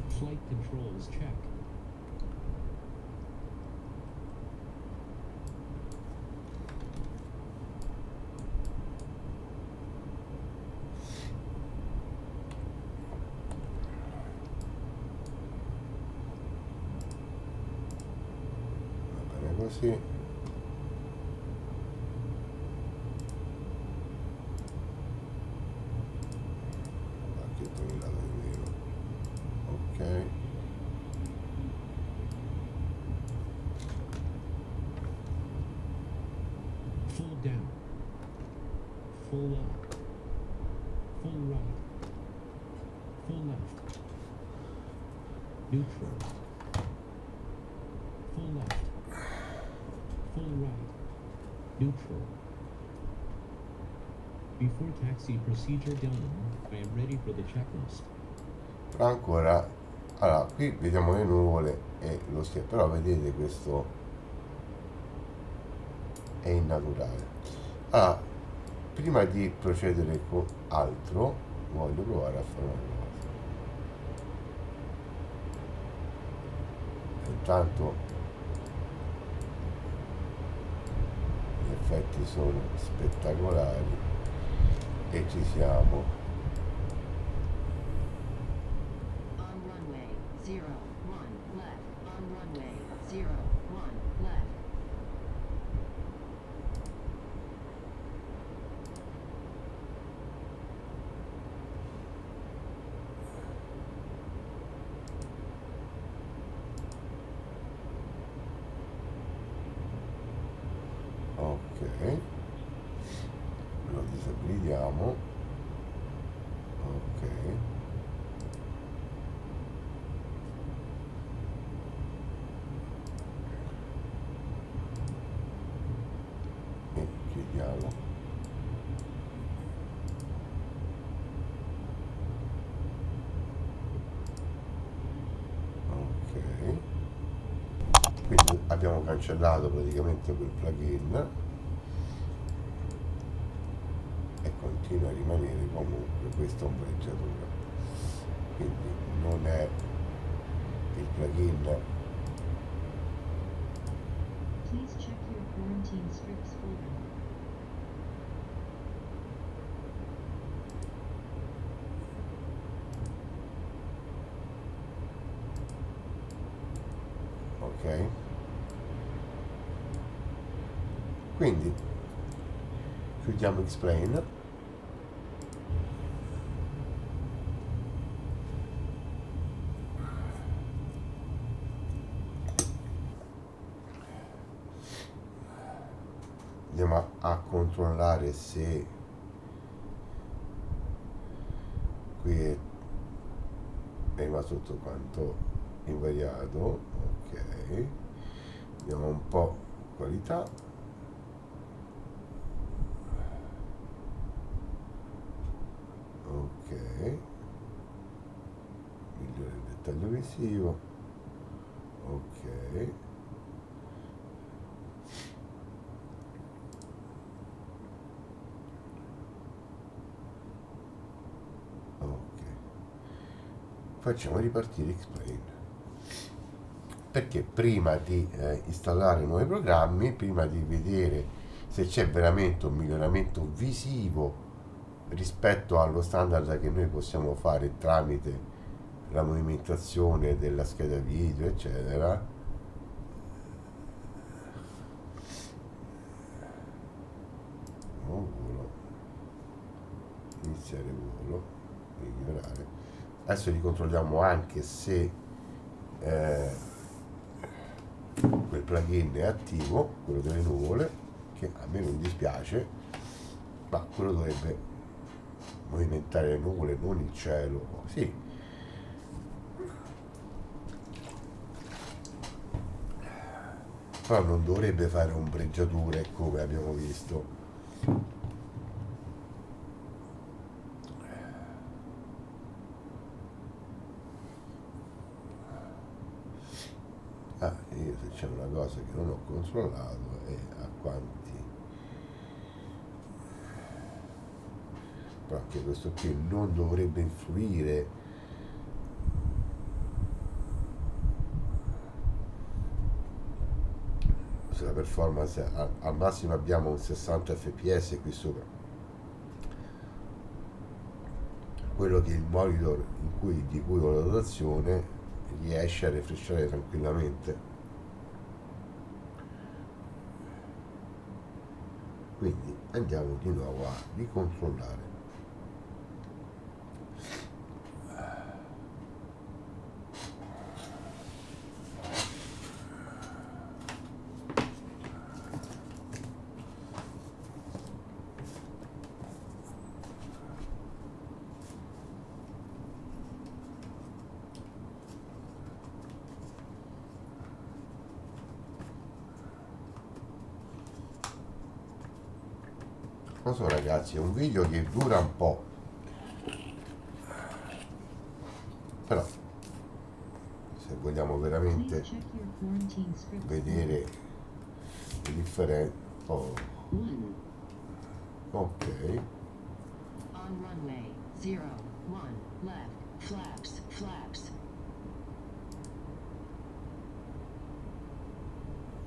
Flight controls check. Va bene così. Qualche tonellata di meno. Ok. Full down. Full up. Full right. Full left. Neutral. Full left. Full right. Neutral. Before taxi procedure done, I am ready for the checklist. Però ancora, allora qui vediamo le nuvole e lo schermo, però vedete questo è innaturale. Allora, prima di procedere con altro voglio provare a fare una cosa. Intanto gli effetti sono spettacolari e ci siamo. On runway, 0, 1, left. On runway, 0, 1, left. Ok, lo disabilitiamo. Ok, e chiudiamo. Ok, quindi abbiamo cancellato praticamente quel plugin e continua a rimanere comunque questa ombreggiatura, quindi non è il plugin. Please check your quarantine scripts folder. Ok, quindi chiudiamo explain. Andiamo a controllare se qui è rimasto tutto quanto invariato. Ok, vediamo un po' qualità. Ok, migliore il dettaglio visivo. Ok, ok, facciamo ripartire explain, perché prima di installare nuovi programmi, prima di vedere se c'è veramente un miglioramento visivo rispetto allo standard che noi possiamo fare tramite la movimentazione della scheda video eccetera, volo, iniziare volo, migliorare. Adesso ricontrolliamo anche se quel plugin è attivo, quello delle nuvole, che a me non dispiace, ma quello dovrebbe movimentare le nuvole, non il cielo. Sì, però non dovrebbe fare ombreggiature come abbiamo visto. Io se c'è una cosa che non ho controllato è a quanti, però anche questo qui non dovrebbe influire sulla performance. Al massimo abbiamo un 60 fps qui sopra, quello che il monitor di cui ho la dotazione riesce a refrescere tranquillamente. Quindi andiamo di nuovo a ricontrollare. Non so ragazzi, è un video che dura un po', però se vogliamo Please veramente check your quarantine script. vedere le differenze. Oh, 1. ok, On runway 0, 1, left, flaps, flaps.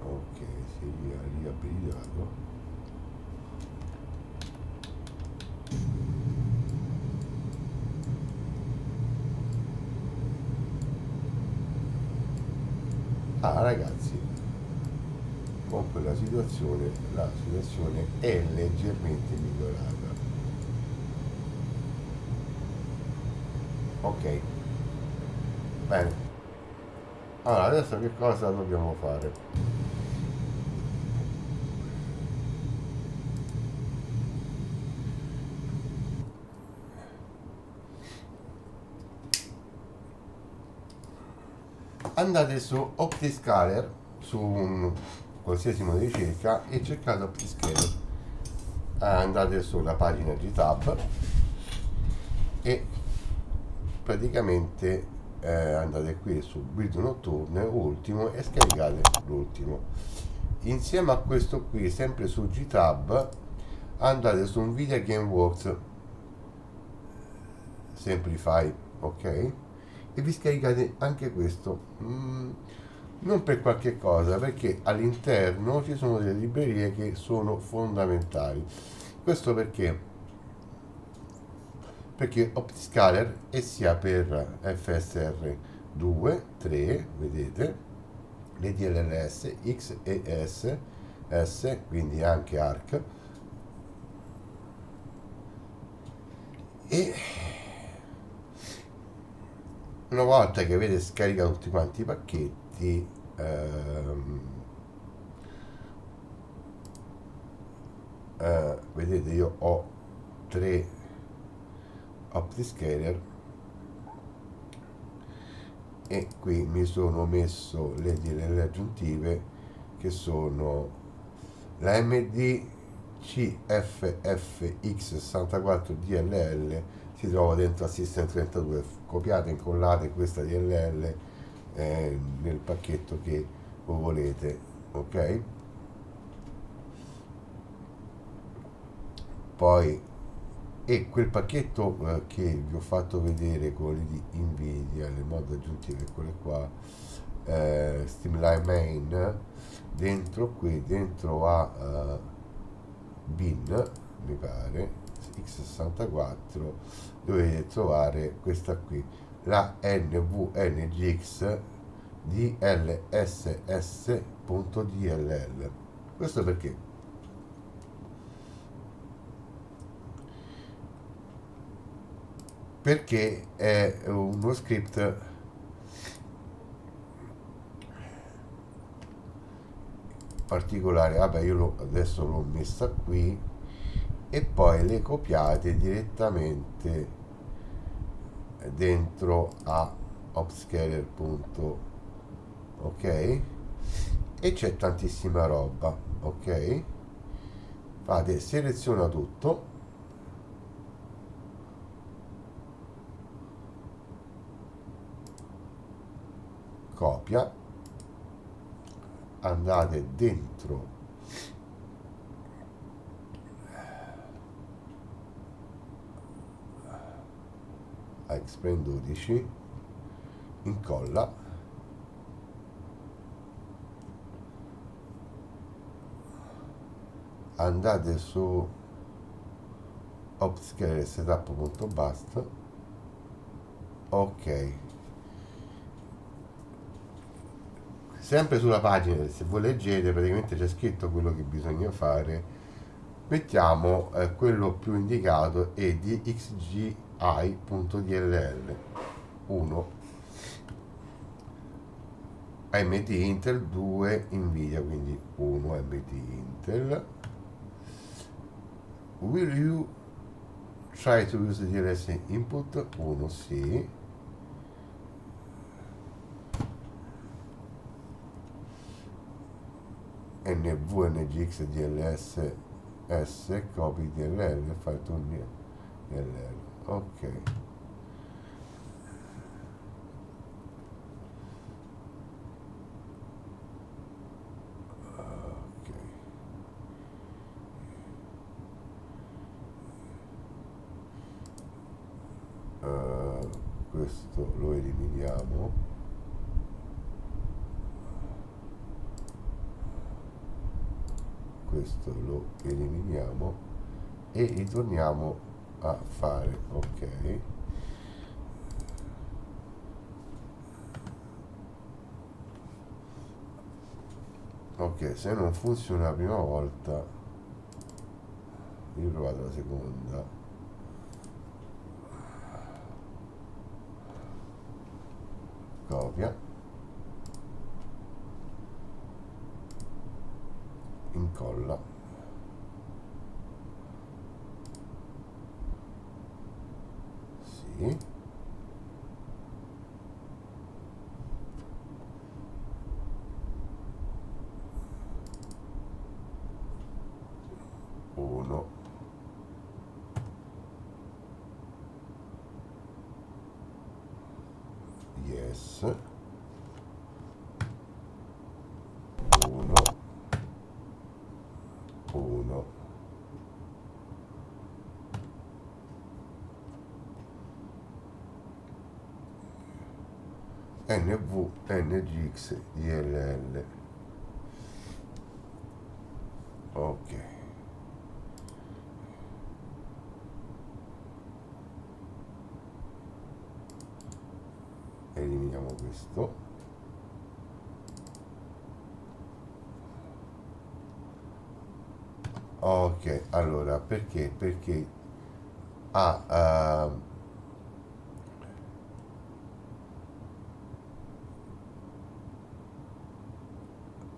ok, si è riabilitato. Ragazzi, con quella situazione la situazione è leggermente migliorata. Ok, bene, allora adesso che cosa dobbiamo fare? Andate su OptiScaler, su un qualsiasi modo di ricerca, e cercate OptiScaler. Andate sulla pagina GitHub e praticamente andate qui su Build Nocturne ultimo e scaricate l'ultimo. Insieme a questo qui, sempre su GitHub, andate su Nvidia GameWorks Simplify, ok? E vi scaricate anche questo, non per qualche cosa, perché all'interno ci sono delle librerie che sono fondamentali. Questo perché OptiScaler è sia per FSR 2, 3, vedete, le DLLS, X e S, quindi anche ARC, e una volta che avete scaricato tutti quanti i pacchetti, vedete, io ho 3 OptiScaler e qui mi sono messo le DLL aggiuntive, che sono la MD CFFX64 DLL, si trova dentro a System 32. Copiate e incollate questa DLL nel pacchetto che voi volete, ok? Poi, e quel pacchetto che vi ho fatto vedere, quelli di Nvidia, le mod aggiuntive, quelle qua, Streamline Main, dentro qui, dentro a bin, mi pare, x64, dovete trovare questa qui, la NVNGX DLSS.dll. Questo perché è uno script particolare. Vabbè, io adesso l'ho messa qui, e poi le copiate direttamente dentro a OptiScaler. Ok, e c'è tantissima roba, ok? Fate seleziona tutto, copia, andate dentro a Xplain 12, incolla, andate su Opscale setup.bast, ok, sempre sulla pagina, se voi leggete praticamente c'è scritto quello che bisogna fare. Mettiamo quello più indicato è di xgi.dll 1 AMD Intel, 2 Nvidia, quindi 1 AMD Intel. Will you try to use DLS input? 1 sì. NVNGX DLS S copy DLL, fai torni DLL, ok. Ok. Questo lo eliminiamo, questo lo eliminiamo e ritorniamo a fare ok. Ok, se non funziona la prima volta, riprovate la seconda, copia, incolla, sì, uno, yes, uno, uno, NVNGX DLL, ok. Eliminiamo questo, ok. Allora perché ha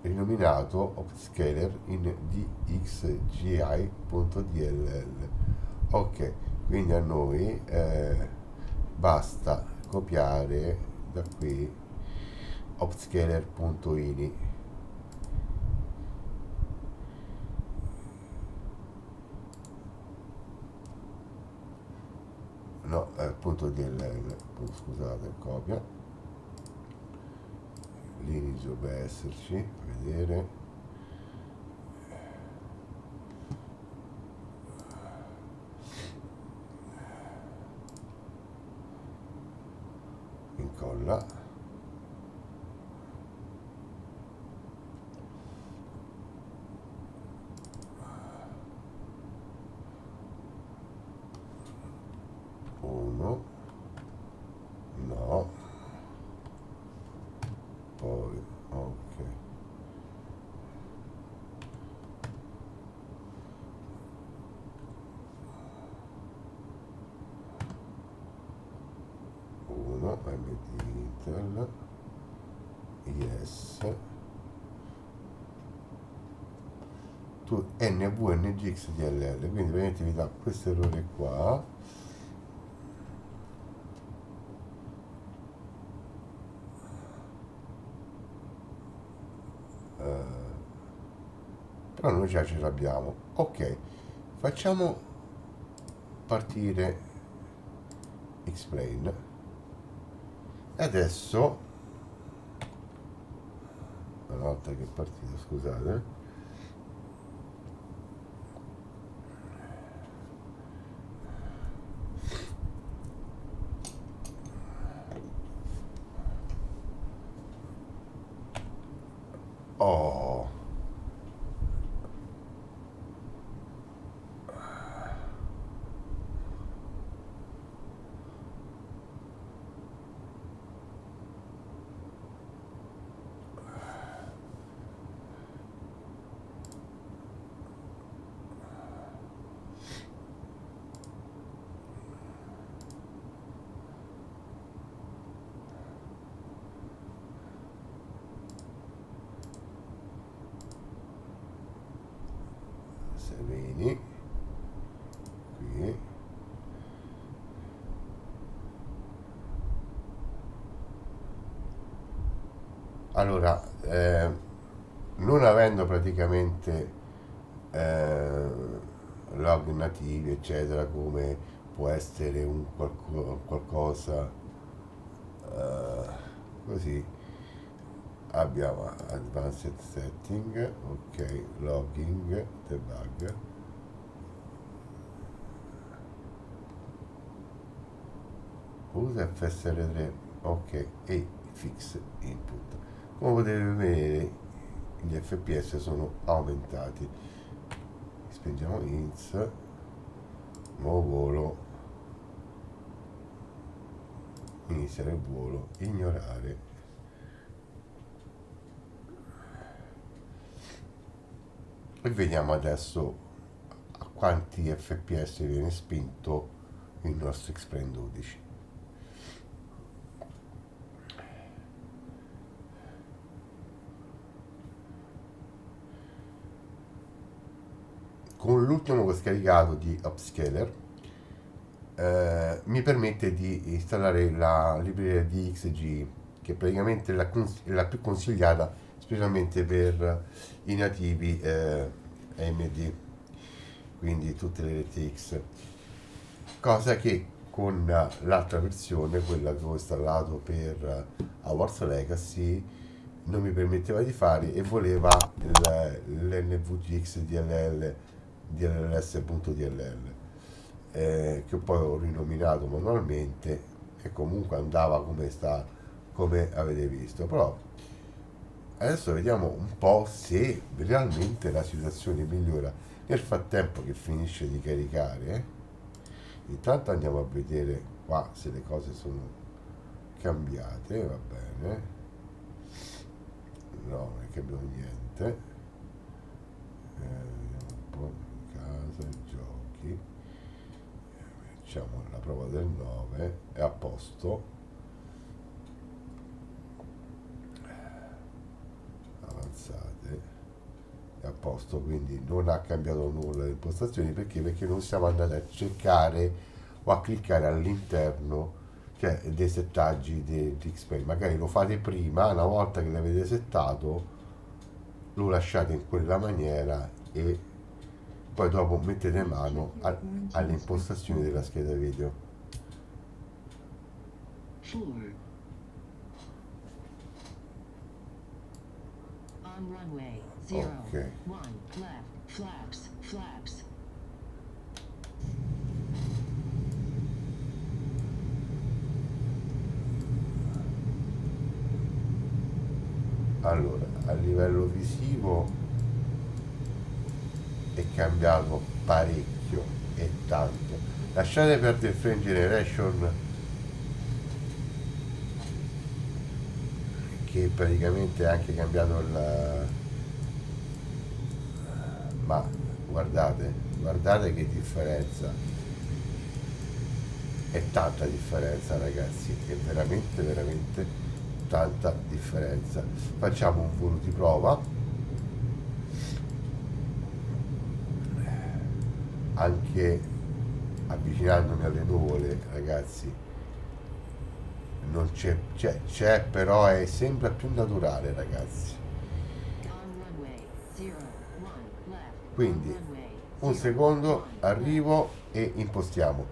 rinominato Opscaler in dxgi.dll, ok. Quindi a noi basta copiare da qui opscaler.ini, no, punto .dll, scusate, copia, l'inizio deve esserci, vedere, incolla, uno, no, poi ok, uno AMD Intel, yes, tu NVNGX DLL, quindi praticamente vi dà questo errore qua. però noi già ce l'abbiamo. Ok, facciamo partire X-Plane e adesso, una volta che è partito, scusate, oh, se vieni qui, allora, non avendo praticamente log nativi eccetera, come può essere un qualcosa così, abbiamo advanced setting, ok, logging debug, usa FSR3, ok, e fix input. Come potete vedere gli fps sono aumentati. Spingiamo ins, nuovo volo, iniziare il volo, ignorare, e vediamo adesso a quanti fps viene spinto il nostro X-Plane 12. Con l'ultimo che ho scaricato di Upscaler mi permette di installare la libreria di XG, che è praticamente la più consigliata specialmente per i nativi AMD, quindi tutte le RTX, cosa che con l'altra versione, quella che ho installato per Hogwarts Legacy, non mi permetteva di fare e voleva l'NVGX DLLS.dll, che poi ho rinominato manualmente e comunque andava come avete visto. Però adesso vediamo un po' se realmente la situazione migliora nel frattempo che finisce di caricare. Intanto andiamo a vedere qua se le cose sono cambiate, va bene, no, non è cambiato niente. Vediamo un po', casa, giochi, facciamo la prova del 9, è a posto, avanzate, è a posto, quindi non ha cambiato nulla le impostazioni. Perché non siamo andati a cercare o a cliccare all'interno, cioè, dei settaggi di X-Plane. Magari lo fate prima, una volta che l'avete settato lo lasciate in quella maniera e poi dopo mettete mano alle impostazioni della scheda video. 4. On runway, 0, Ok. 1, left, flaps, flaps. Allora, a livello visivo è cambiato parecchio e tanto. Lasciate perdere il Frame Generation, che praticamente ha anche cambiato ma guardate che differenza, è tanta differenza ragazzi, è veramente tanta differenza. Facciamo un volo di prova, anche avvicinandomi alle nuvole ragazzi, non c'è però sembra più naturale ragazzi. On runway, 0, 1, Quindi runway, un 0, secondo, 1 left. arrivo e impostiamo.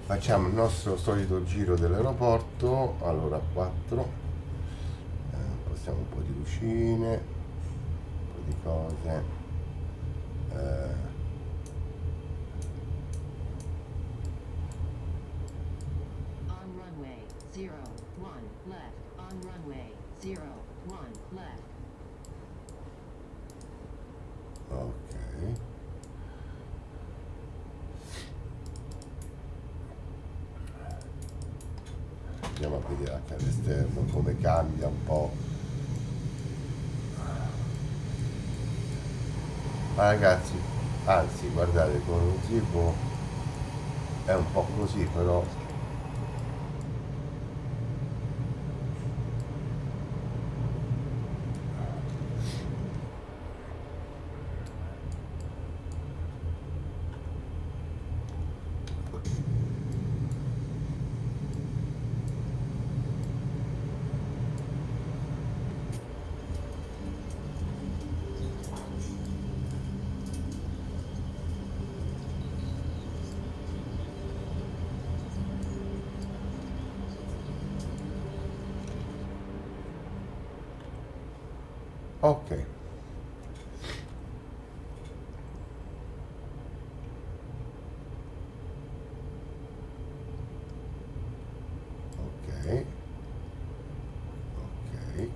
Facciamo il nostro solito giro dell'aeroporto. Allora 4, impostiamo un po' di lucine, un po' di cose. On runway, 0, 1 left. On runway, 0, 1 left. Ok. Andiamo a vedere anche all'esterno come cambia un po'. Ma ragazzi, anzi guardate, con un tipo è un po' così, però ok. Ok. Ok.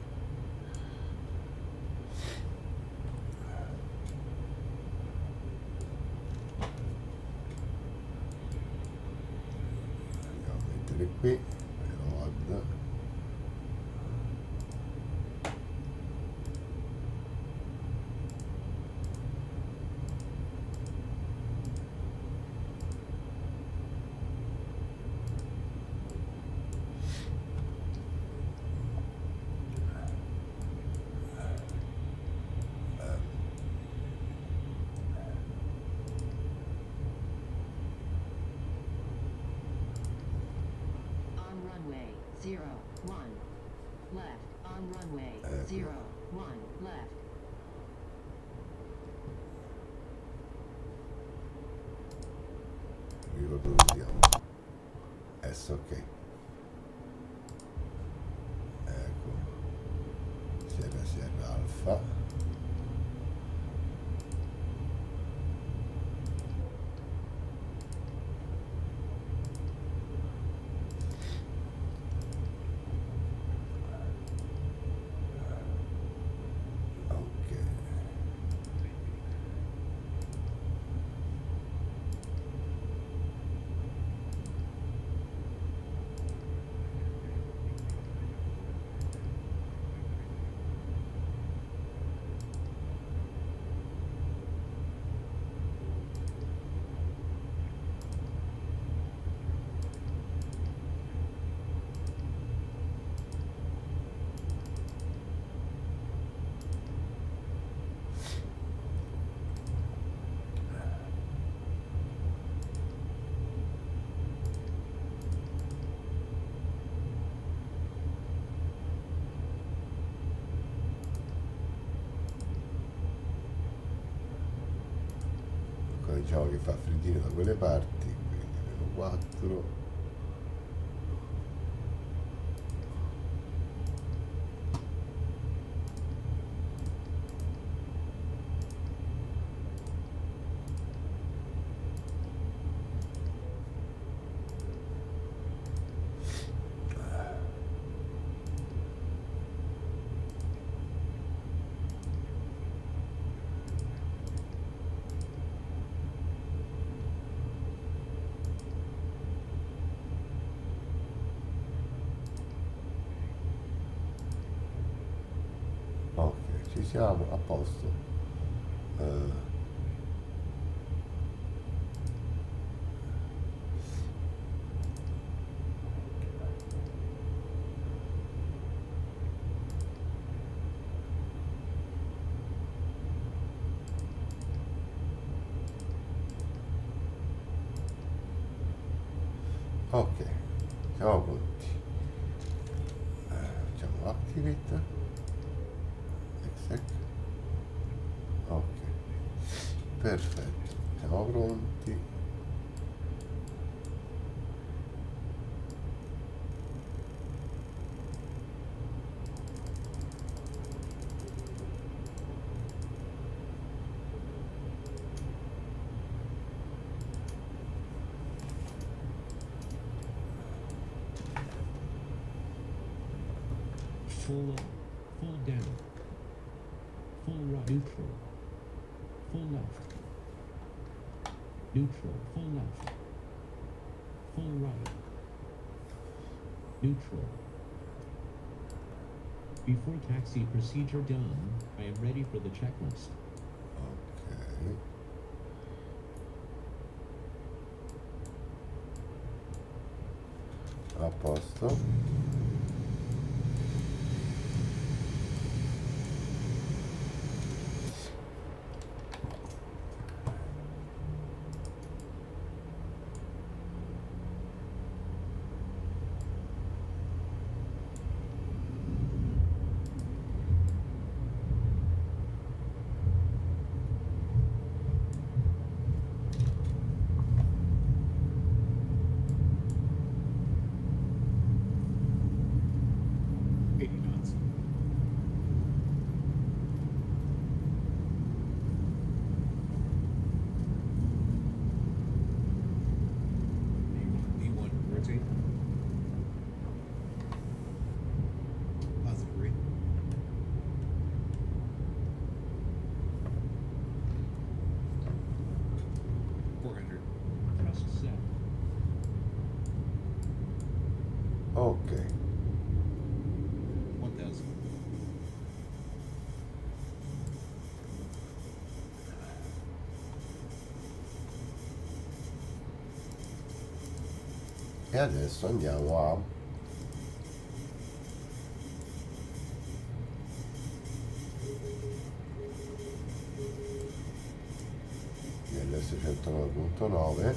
Andiamo a mettere qui. Reload. On runway, 0, 1 left. On runway, Ecco. 0, 1 left. Riproduciamo. Ok. Ecco. Sierra Alfa. Ok. Qua diciamo che fa freddino da quelle parti, quindi meno 4. Ok, ci siamo, a posto. Eh, ok, Siamo pronti. Facciamo activate. Exec. Ok, perfetto, siamo pronti. Full up, full down, full right, neutral, full left, neutral, full left, full right, neutral. Before taxi procedure done, I am ready for the checklist. Ok. A posto. Ok, 1000. e adesso andiamo a DLS 109.9.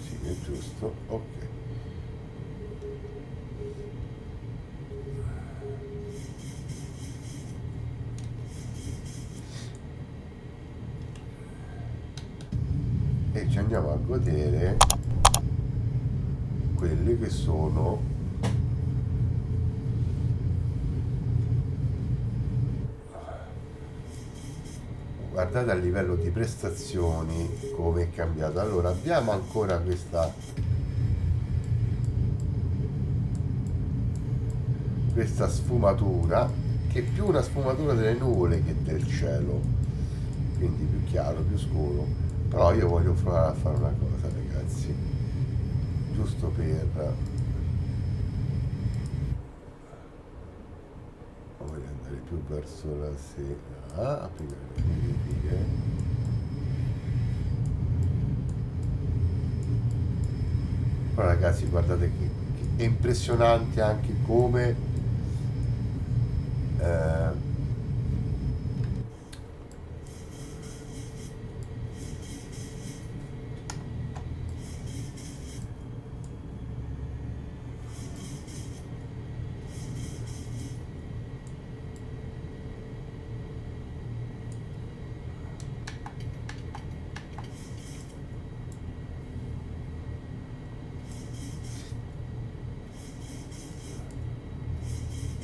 Sì, è giusto, ok. E ci andiamo a godere quelli che sono guardate a livello di prestazioni come è cambiato. Allora abbiamo ancora questa sfumatura che è più una sfumatura delle nuvole che del cielo, quindi più chiaro, più scuro. Però io voglio provare a fare una cosa, ragazzi, giusto per voglio andare più verso la sera, aprire le verifiche. Però ragazzi guardate che è impressionante anche come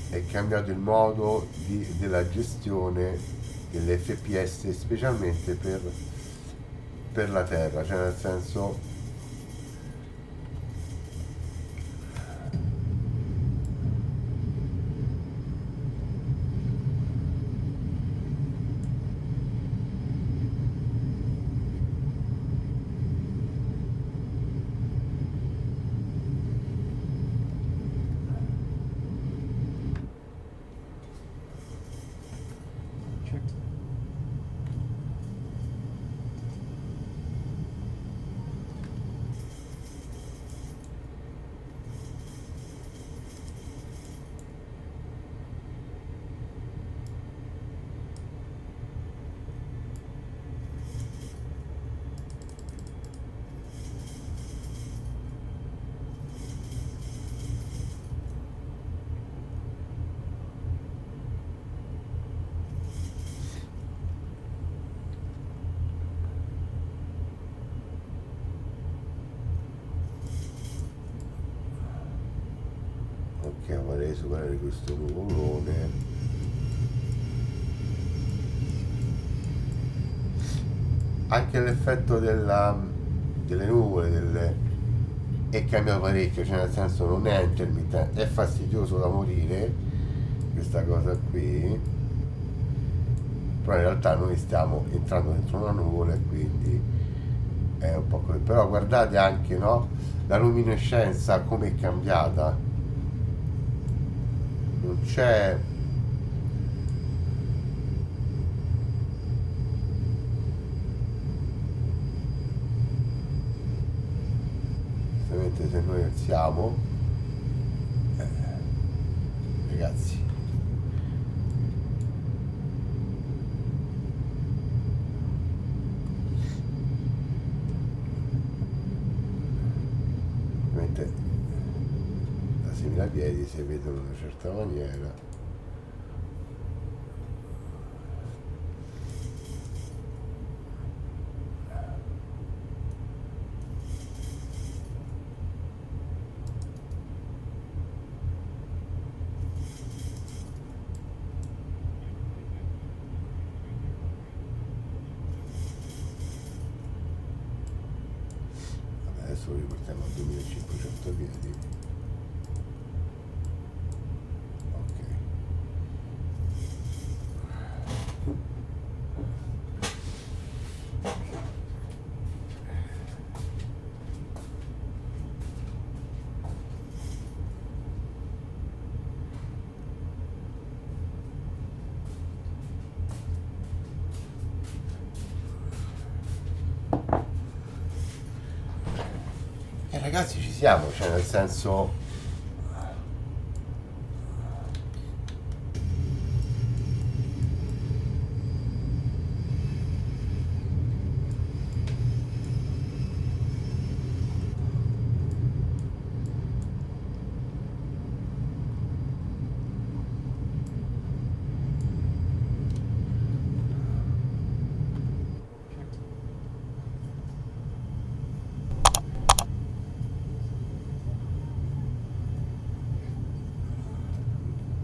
è cambiato il modo della gestione delle FPS, specialmente per la terra, cioè nel senso Checked. dovrei superare questo nuvolone. Anche l'effetto delle nuvole è cambiato parecchio, cioè nel senso non è intermittente, è fastidioso da morire questa cosa qui, però in realtà noi stiamo entrando dentro una nuvola e quindi è un po' così. Però guardate anche, no, la luminescenza come è cambiata, non c'è, ovviamente se noi alziamo, ragazzi, ovviamente da 6.000 piedi si vedono in una certa maniera. Adesso lo riportiamo a 2500 piedi. Ok. Ragazzi ci siamo, cioè nel senso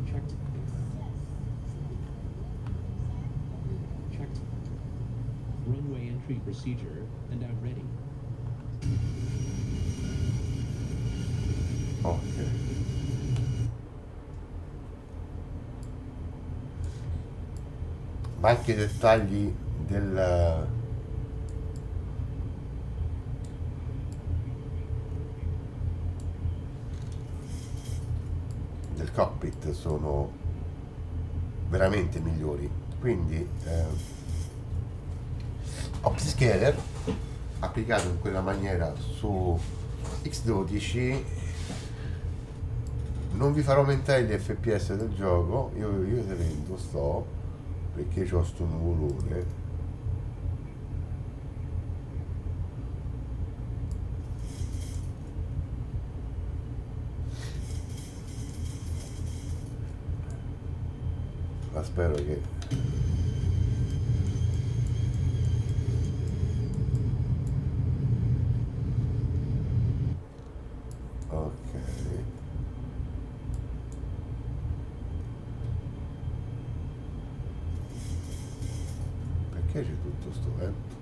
Checked. Checked. Runway entry procedure and I'm ready. ok. Ma anche i dettagli del cockpit sono veramente migliori, quindi Optiscaler applicato in quella maniera su X12 non vi farò aumentare gli fps del gioco, io tenendo sto perché ho sto nuvolone. Ma spero che ok, perché c'è tutto sto vento?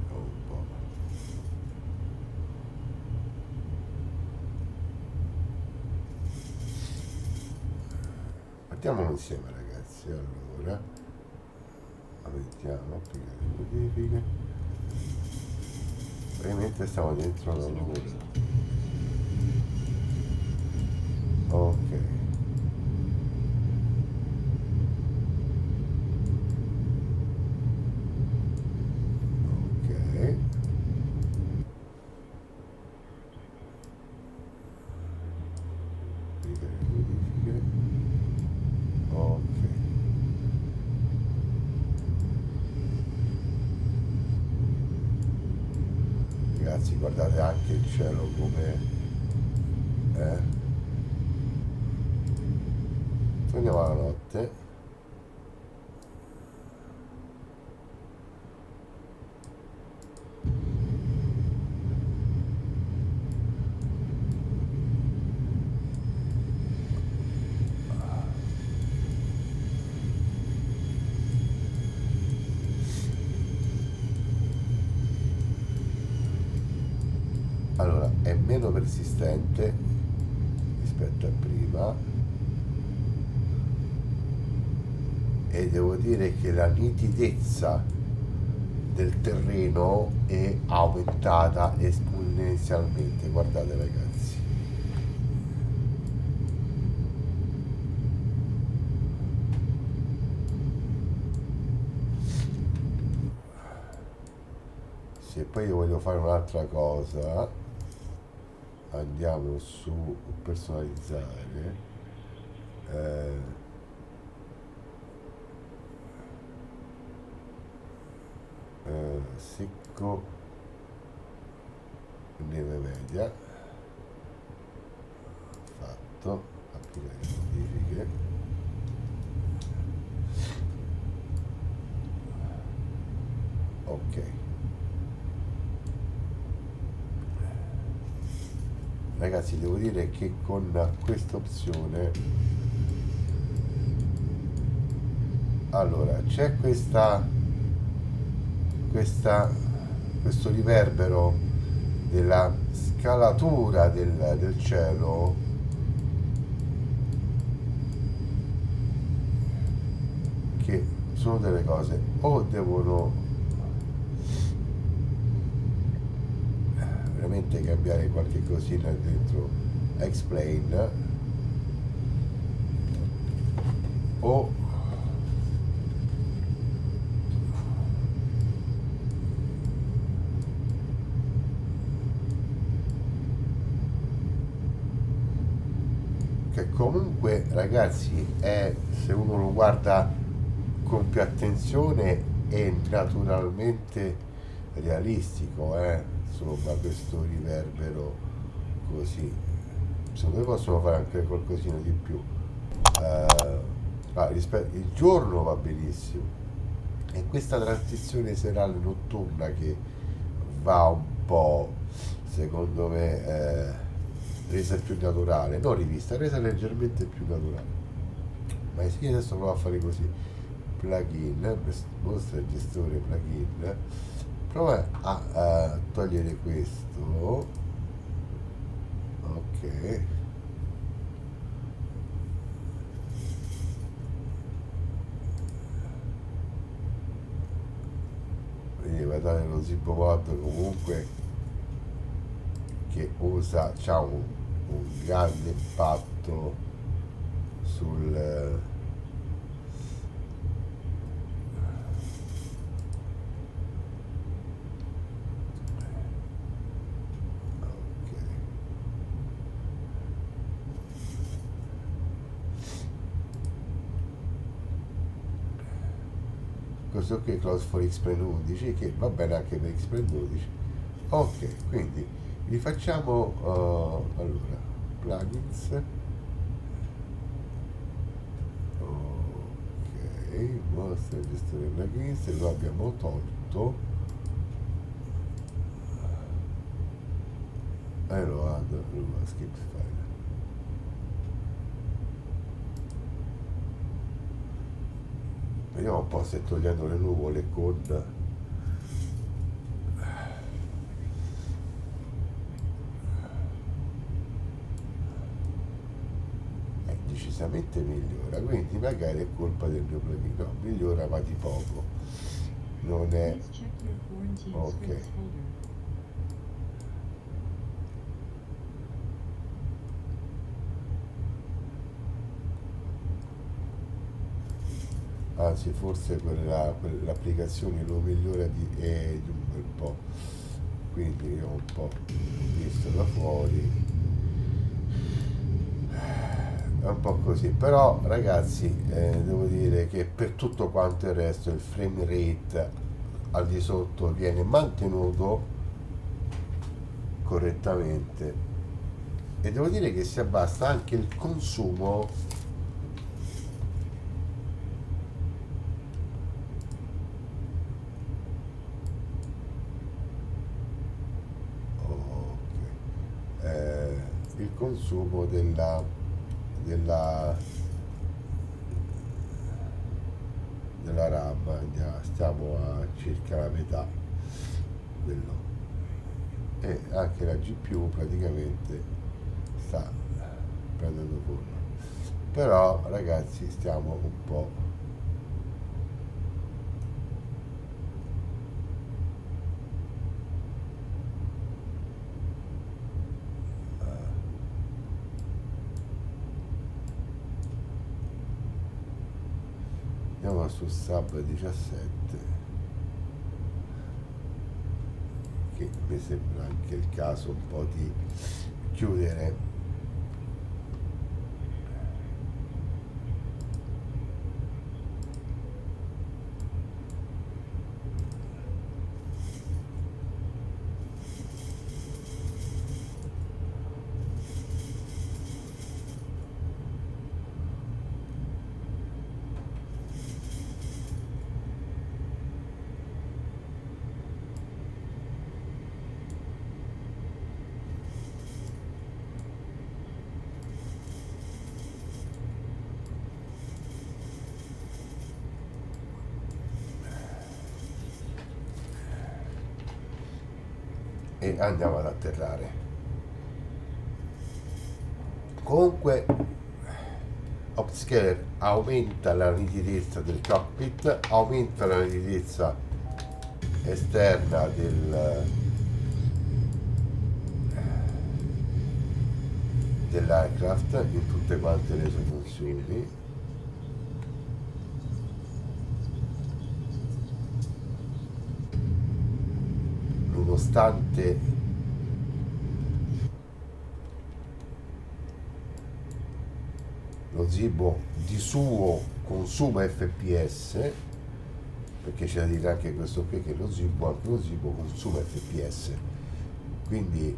Un po'. Partiamo insieme ragazzi, allora mettiamo applicare le modifiche, ovviamente stiamo dentro la nuvola. Ok, ok, applicare le modifiche, ok. Ragazzi guardate anche il cielo come torniamo alla notte. è meno persistente rispetto a prima, e devo dire che la nitidezza del terreno è aumentata esponenzialmente. Guardate ragazzi, se poi io voglio fare un'altra cosa, andiamo su personalizzare, eh, secco neve media, fatto, applicare le modifiche, ok. Ragazzi, devo dire che con questa opzione, allora c'è questo riverbero della scalatura del cielo che sono delle cose o devono veramente cambiare qualche cosina dentro Explain, o che comunque ragazzi è, se uno lo guarda con più attenzione, è naturalmente realistico, insomma, questo riverbero così. Secondo me possono fare anche qualcosina di più. Il giorno va benissimo, è questa transizione serale notturna che va un po', secondo me, resa più naturale, non rivista, resa leggermente più naturale. Ma sì, adesso provo a fare così, plugin, mostra il gestore plugin, prova a togliere questo, ok, quindi va a dare lo zip mod comunque che c'ha un grande impatto sul ok. Questo qui è Close for Xplain 11, che va bene anche per Xplain 12. Ok, quindi rifacciamo allora plugins, ok, mostra il gestore plugins, lo abbiamo tolto e lo vado a skip file. Vediamo un po' se togliendo le nuvole con decisamente migliora, quindi magari è colpa del mio plugin, no, migliora ma di poco, non è Please check your quarantine ok. scripts folder. Anzi forse quell'applicazione lo migliora di un bel po', quindi ho un po' visto da fuori, è un po' così, però ragazzi, devo dire che per tutto quanto il resto il frame rate al di sotto viene mantenuto correttamente, e devo dire che si abbassa anche il consumo. Ok. Il consumo della della RAM, stiamo a circa la metà dello, e anche la GPU praticamente sta prendendo forma. Però ragazzi stiamo un po' andiamo su sub 17, che mi sembra anche il caso un po' di chiudere. E andiamo ad atterrare. Comunque Upscaler aumenta la nitidezza del cockpit, aumenta la nitidezza esterna dell'aircraft in tutte quante le sue funzioni. Nonostante lo Zibo di suo consuma FPS, perché c'è da dire anche questo qui, che anche lo Zibo consuma FPS, quindi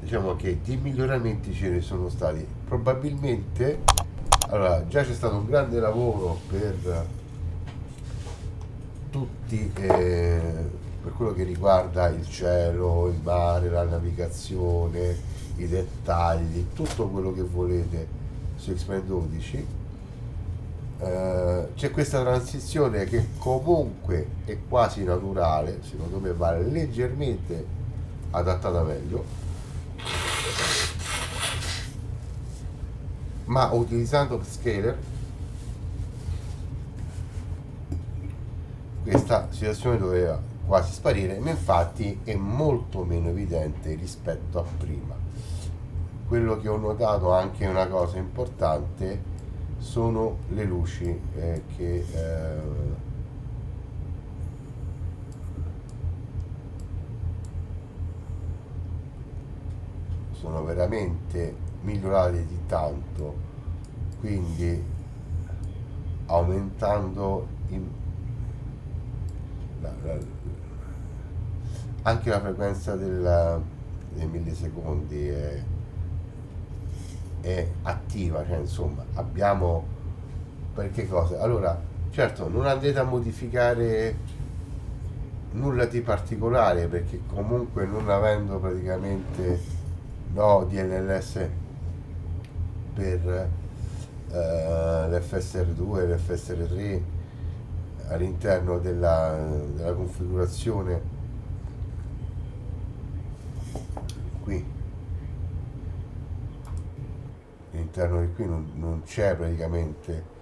diciamo che di miglioramenti ce ne sono stati probabilmente. Allora, già c'è stato un grande lavoro per tutti, per quello che riguarda il cielo, il mare, la navigazione, i dettagli, tutto quello che volete su X-Men 12. C'è questa transizione che comunque è quasi naturale, secondo me va leggermente adattata meglio, ma utilizzando Upscaler questa situazione doveva quasi sparire, ma infatti è molto meno evidente rispetto a prima. Quello che ho notato, anche una cosa importante, sono le luci che sono veramente migliorate di tanto, quindi aumentando anche la frequenza dei millisecondi è attiva, cioè insomma abbiamo perché cosa? Allora, certo, non andrete a modificare nulla di particolare, perché comunque non avendo praticamente DLLS per l'FSR2 e l'FSR3 all'interno della configurazione qui, all'interno di qui non c'è praticamente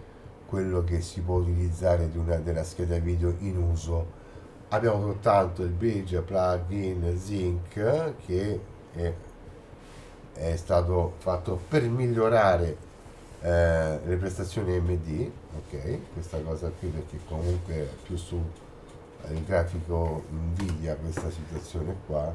quello che si può utilizzare della scheda video in uso. Abbiamo soltanto il bridge plugin Zinc che è stato fatto per migliorare le prestazioni AMD, ok, questa cosa qui, perché comunque è più su il grafico Nvidia questa situazione qua.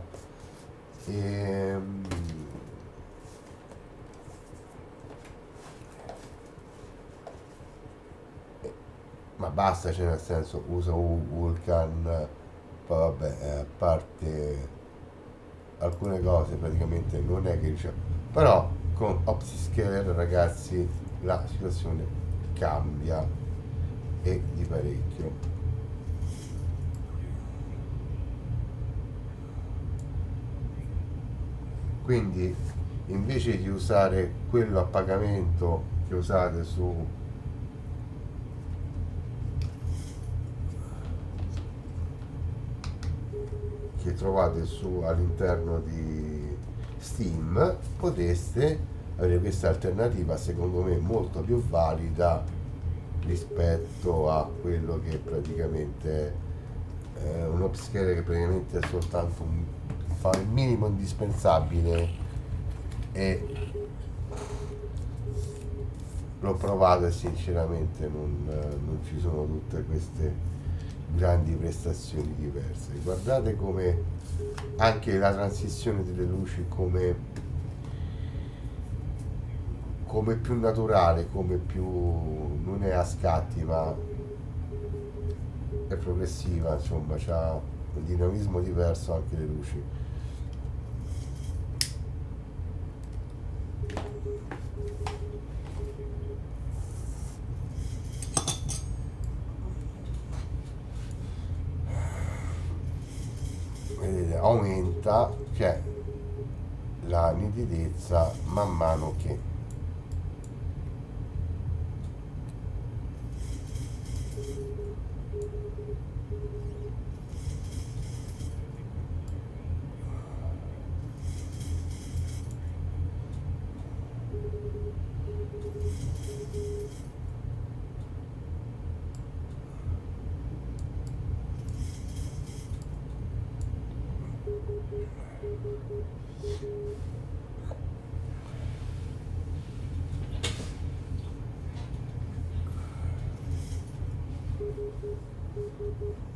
Ma basta, cioè nel senso usa Vulkan, poi vabbè, a parte alcune cose praticamente non è che riusciamo, però con Upscaler ragazzi la situazione cambia e di parecchio. Quindi invece di usare quello a pagamento che usate su che trovate all'interno di Steam, potreste avere questa alternativa secondo me molto più valida rispetto a quello che praticamente è un upscale che praticamente è soltanto fa il minimo indispensabile, e l'ho provato e sinceramente non ci sono tutte queste grandi prestazioni diverse. Guardate come anche la transizione delle luci come più naturale, come più non è a scatti ma è progressiva, insomma c'ha un dinamismo diverso anche le luci. Vedete, aumenta, cioè la nitidezza man mano che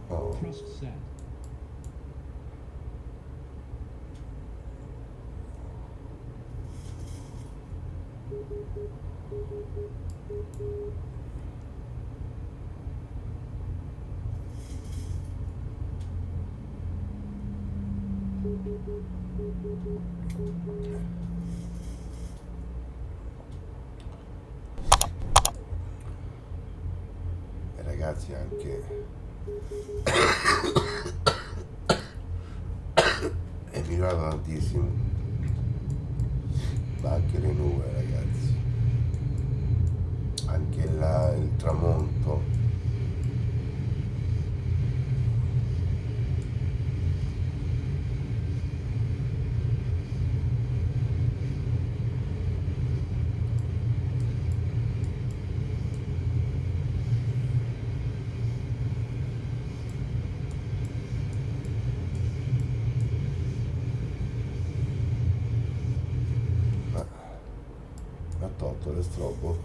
oh, Trust set. e ragazzi anche è migliorato tantissimo, ma anche le nuvole ragazzi, anche il tramonto. Ha tolto le strobo.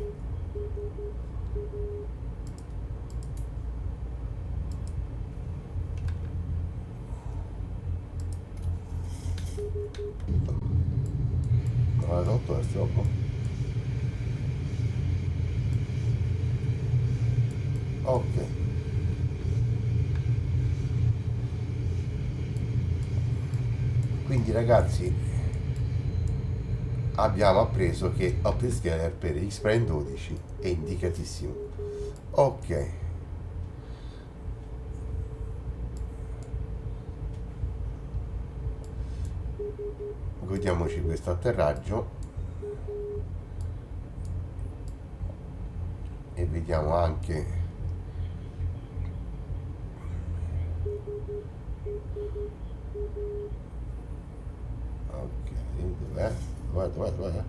Non ha tolto le strobo. Ok, quindi ragazzi abbiamo appreso che OptiScaler per X-Prime 12 è indicatissimo. Ok, godiamoci questo atterraggio e vediamo anche ok, dov'è? Dov'è?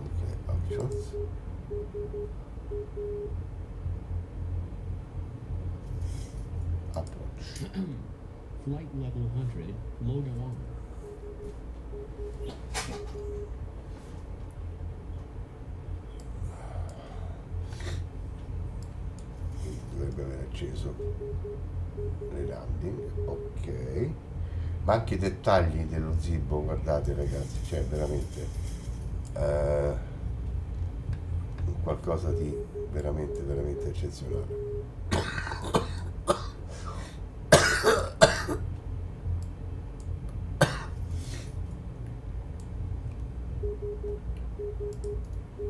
Ok, options. Approach. Flight level 100, load on. Quindi dovrebbe aver acceso le landing, ok, ma anche i dettagli dello Zibo, guardate ragazzi, c'è veramente qualcosa di veramente eccezionale.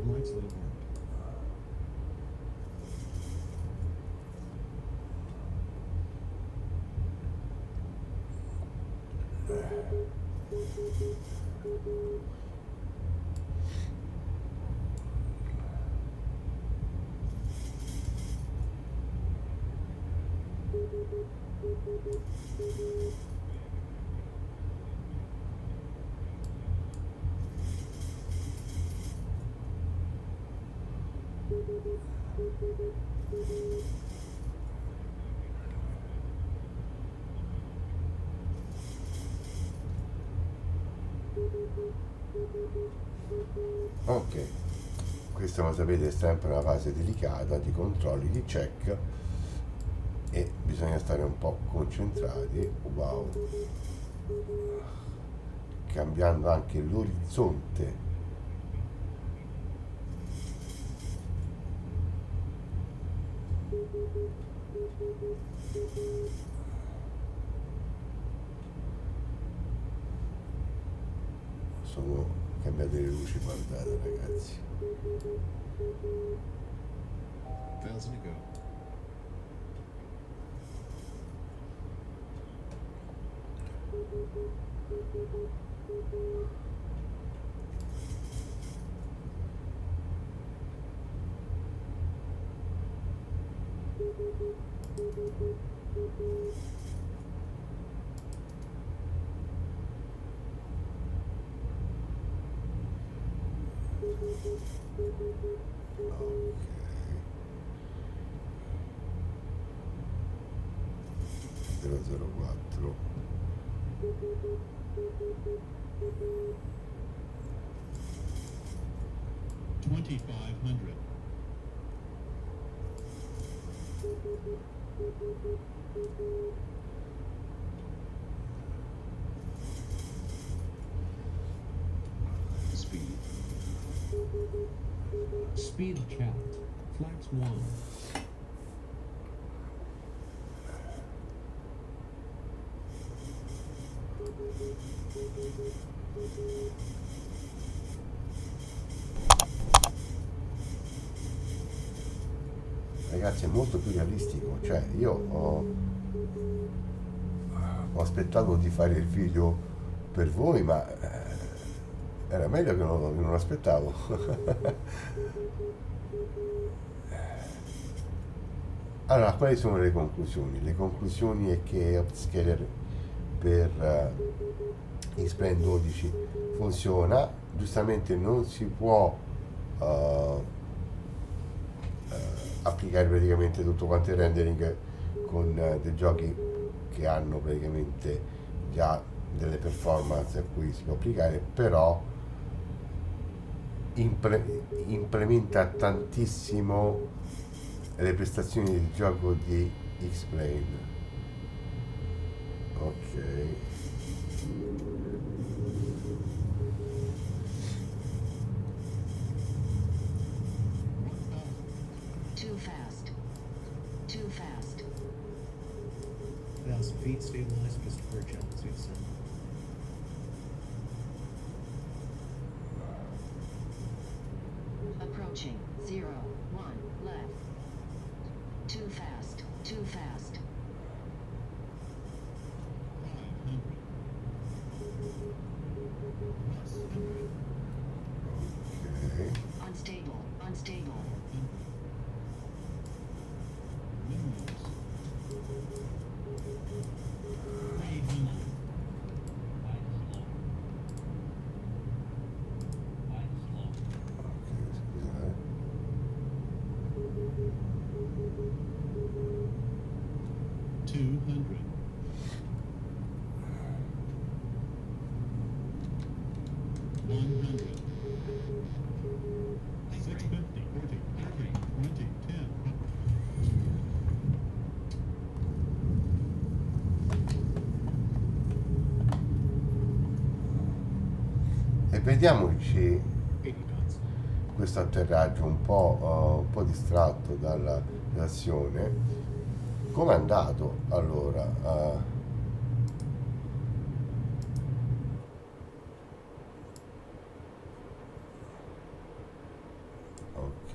Lights lit up. Ok, questa come sapete è sempre una fase delicata di controlli, di check, e bisogna stare un po' concentrati. Wow, cambiando anche l'orizzonte. Sono cambiate le luci, guardate ragazzi. 1,000 to go. Ok, 004. 2,500. Speed. Speed capped. Flaps 1. Ragazzi, è molto più realistico, cioè io ho aspettato di fare il video per voi, ma era meglio che non aspettavo. Allora, quali sono le conclusioni? Le conclusioni è che Upscaler per X-Plane 12 funziona, giustamente non si può applicare praticamente tutto quanto il rendering con dei giochi che hanno praticamente già delle performance a cui si può applicare, però implementa tantissimo le prestazioni di gioco di X-Plane. Ok, Too fast. Too fast. 1,000 feet stabilized, Christopher Jones, Houston. Approaching. 0, 1, left. Too fast. Too fast. 500. ok. Unstable. Unstable. Minimums. 300. Ok, scusate. 200. 100. 650. 40. 30. 20. 10. E vediamoci 80 knots. questo atterraggio un po' distratto dalla reazione. Come è andato? Allora, ok,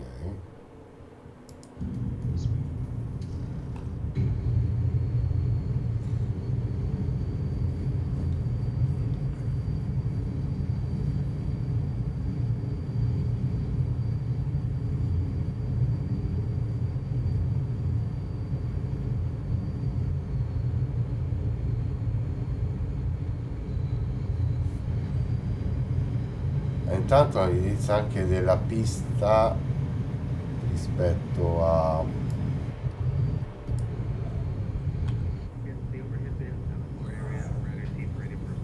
intanto l'utilizzo anche della pista rispetto a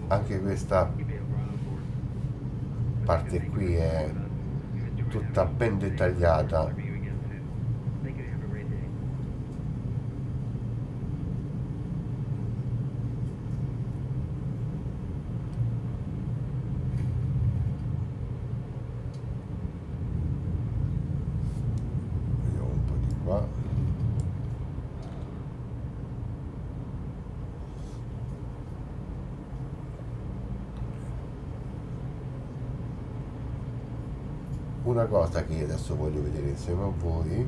anche questa parte qui è tutta ben dettagliata. Vediamo un po' di qua. Una cosa che adesso voglio vedere insieme a voi,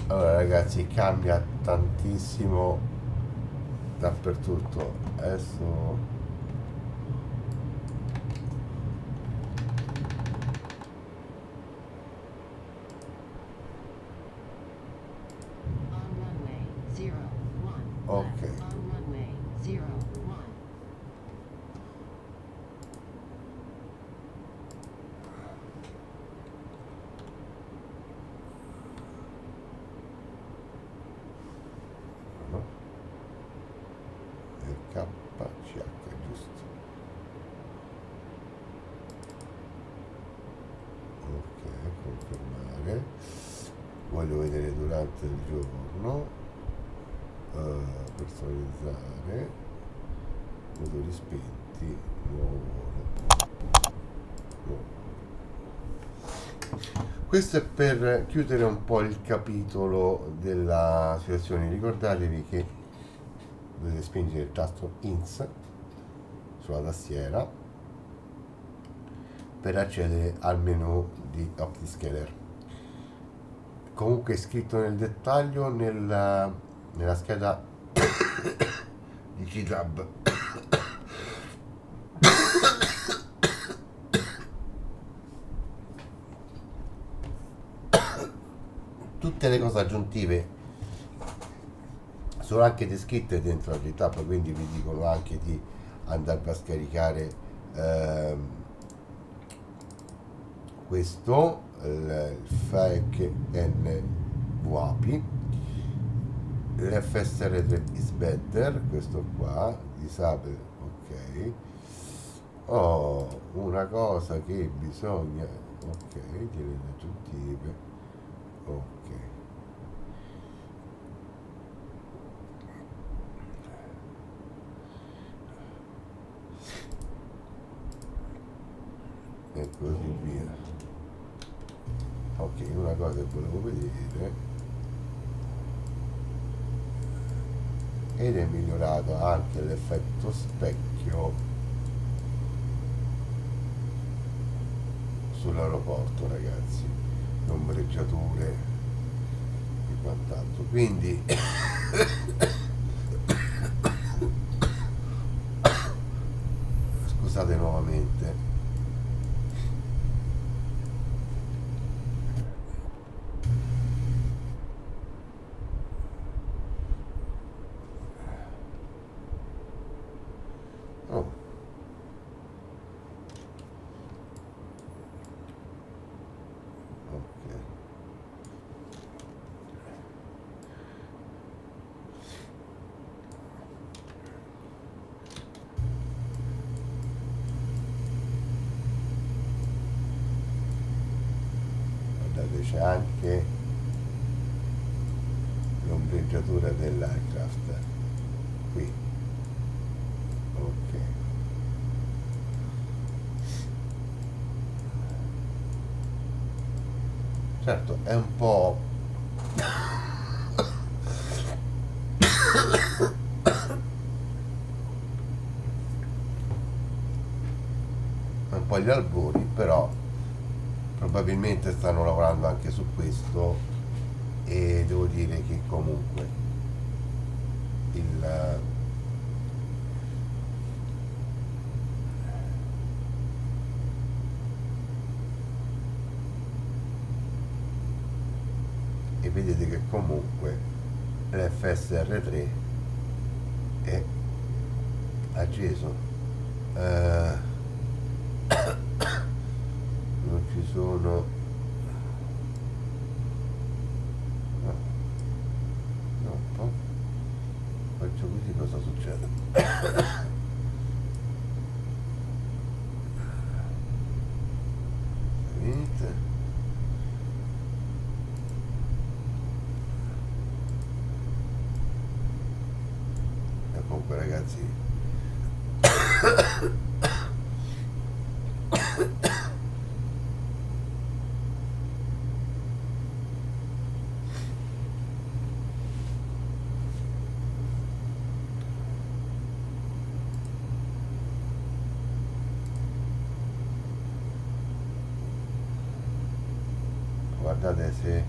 allora ragazzi, cambia tantissimo dappertutto. Adesso On runway 01. Ok. Left. On runway 01. no? Il KCH, giusto? Ok, confermare. Voglio vedere durante il giorno, personalizzare, motori spenti, nuovo volo. Nuovo. Questo è per chiudere un po' il capitolo della situazione. Ricordatevi che dovete spingere il tasto INS sulla tastiera per accedere al menu di OptiScaler. Comunque è scritto nel dettaglio nella scheda di GitHub. Tutte le cose aggiuntive sono anche descritte dentro la GitHub, quindi vi dicono anche di andarvi a scaricare questo, il fake NVAP, l'FSR is better, questo qua, disable, ok. Oh, una cosa che bisogna, ok, delle aggiuntive, ok. E così via. Ok, una cosa che volevo vedere, ed è migliorato anche l'effetto specchio sull'aeroporto, ragazzi, ombreggiature e quant'altro, quindi scusate nuovamente. Oh. Ok. Guardate, c'è anche l'ombreggiatura dell'aircraft qui. Ok. Certo, è un po' agli albori, però probabilmente stanno lavorando anche su questo e devo dire che comunque il e vedete che comunque l'FSR3 è acceso. Non ci sono, no, no, un po'. Faccio così, cosa succede? Vedete? E comunque ragazzi, guardate se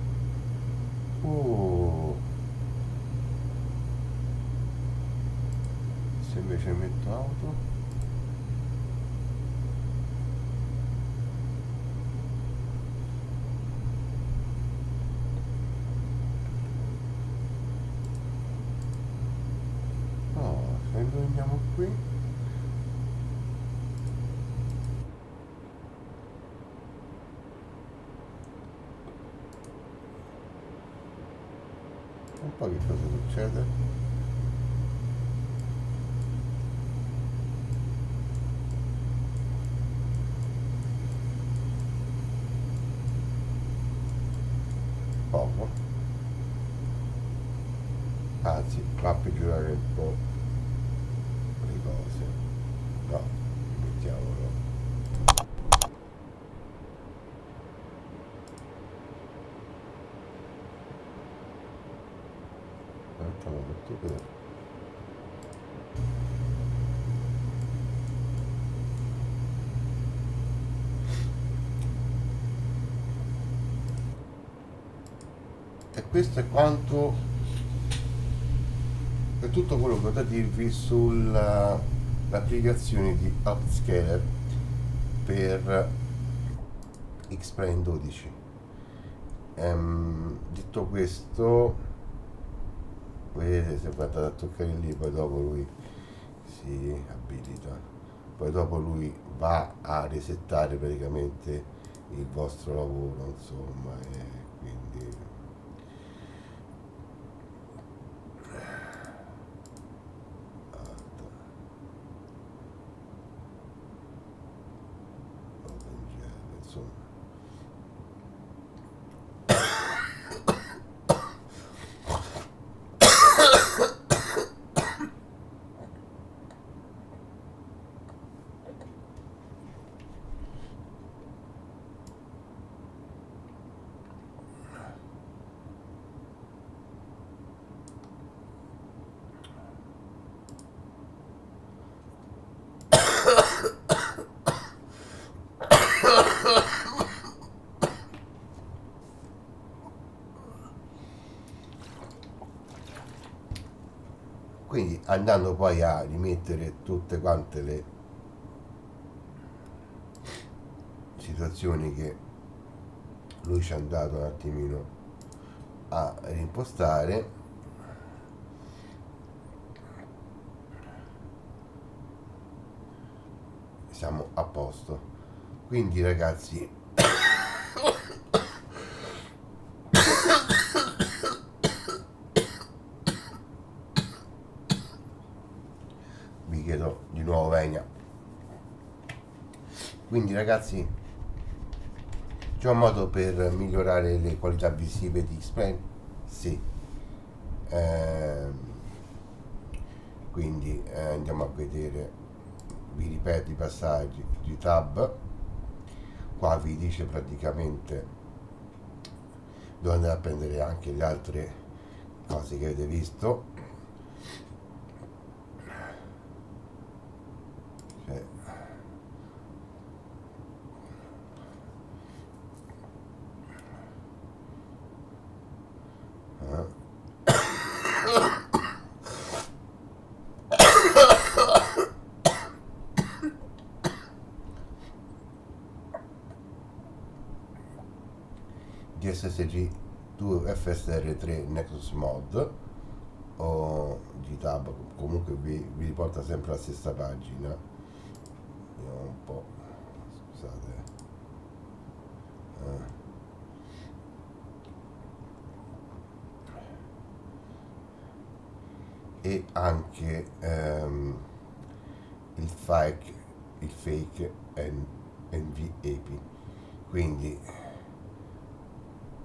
se invece metto auto, no, se lo andiamo qui, un po' che cosa succede? Poco, anzi va a peggiorare un po' le cose. No, mettiamolo. Mettiamo tutto per e questo è quanto, è tutto quello che ho da dirvi sull'applicazione di Upscaler per Xplane 12. Detto questo, vedete, se guardate a toccare lì, poi dopo lui si abilita, poi dopo lui va a resettare praticamente il vostro lavoro, insomma, e quindi cosa del genere, insomma. Quindi andando poi a rimettere tutte quante le situazioni che lui ci ha andato un attimino a rimpostare, siamo a posto. Quindi ragazzi, vi chiedo di nuovo venia. Quindi ragazzi, c'è un modo per migliorare le qualità visive di Xplane? Sì. Quindi andiamo a vedere, vi ripeto i passaggi di tab. Qua vi dice praticamente dove andare a prendere anche le altre cose che avete visto. Cioè, DSSG 2 FSR3 Nexus Mod o GitHub, comunque vi riporta sempre alla stessa pagina. Vediamo un po', scusate. E anche il fake NVAP, quindi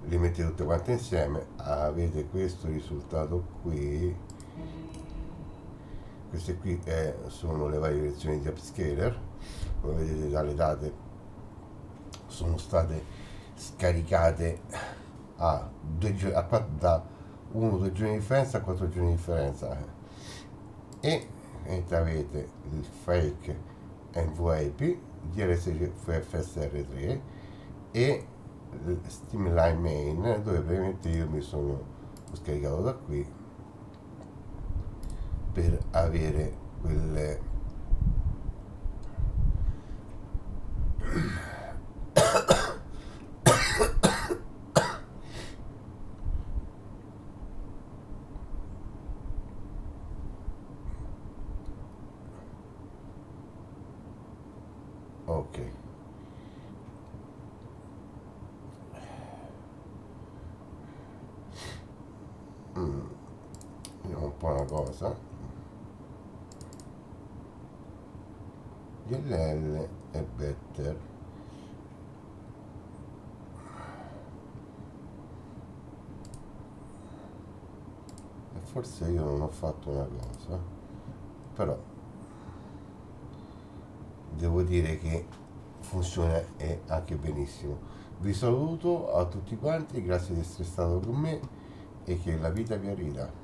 li mettete tutte quante insieme, avete questo risultato qui. Queste qui sono le varie versioni di Upscaler, come vedete dalle date sono state scaricate da 1-2 giorni di differenza a 4 giorni di differenza, e avete il fake NVAP, DLSC FSR3 e Streamline Main, dove praticamente io mi sono scaricato da qui per avere quelle ok. Vediamo un po' una cosa. DLL è better. E forse io non ho fatto una cosa, però devo dire che funziona e anche benissimo. Vi saluto a tutti quanti, grazie di essere stato con me e che la vita vi arrida.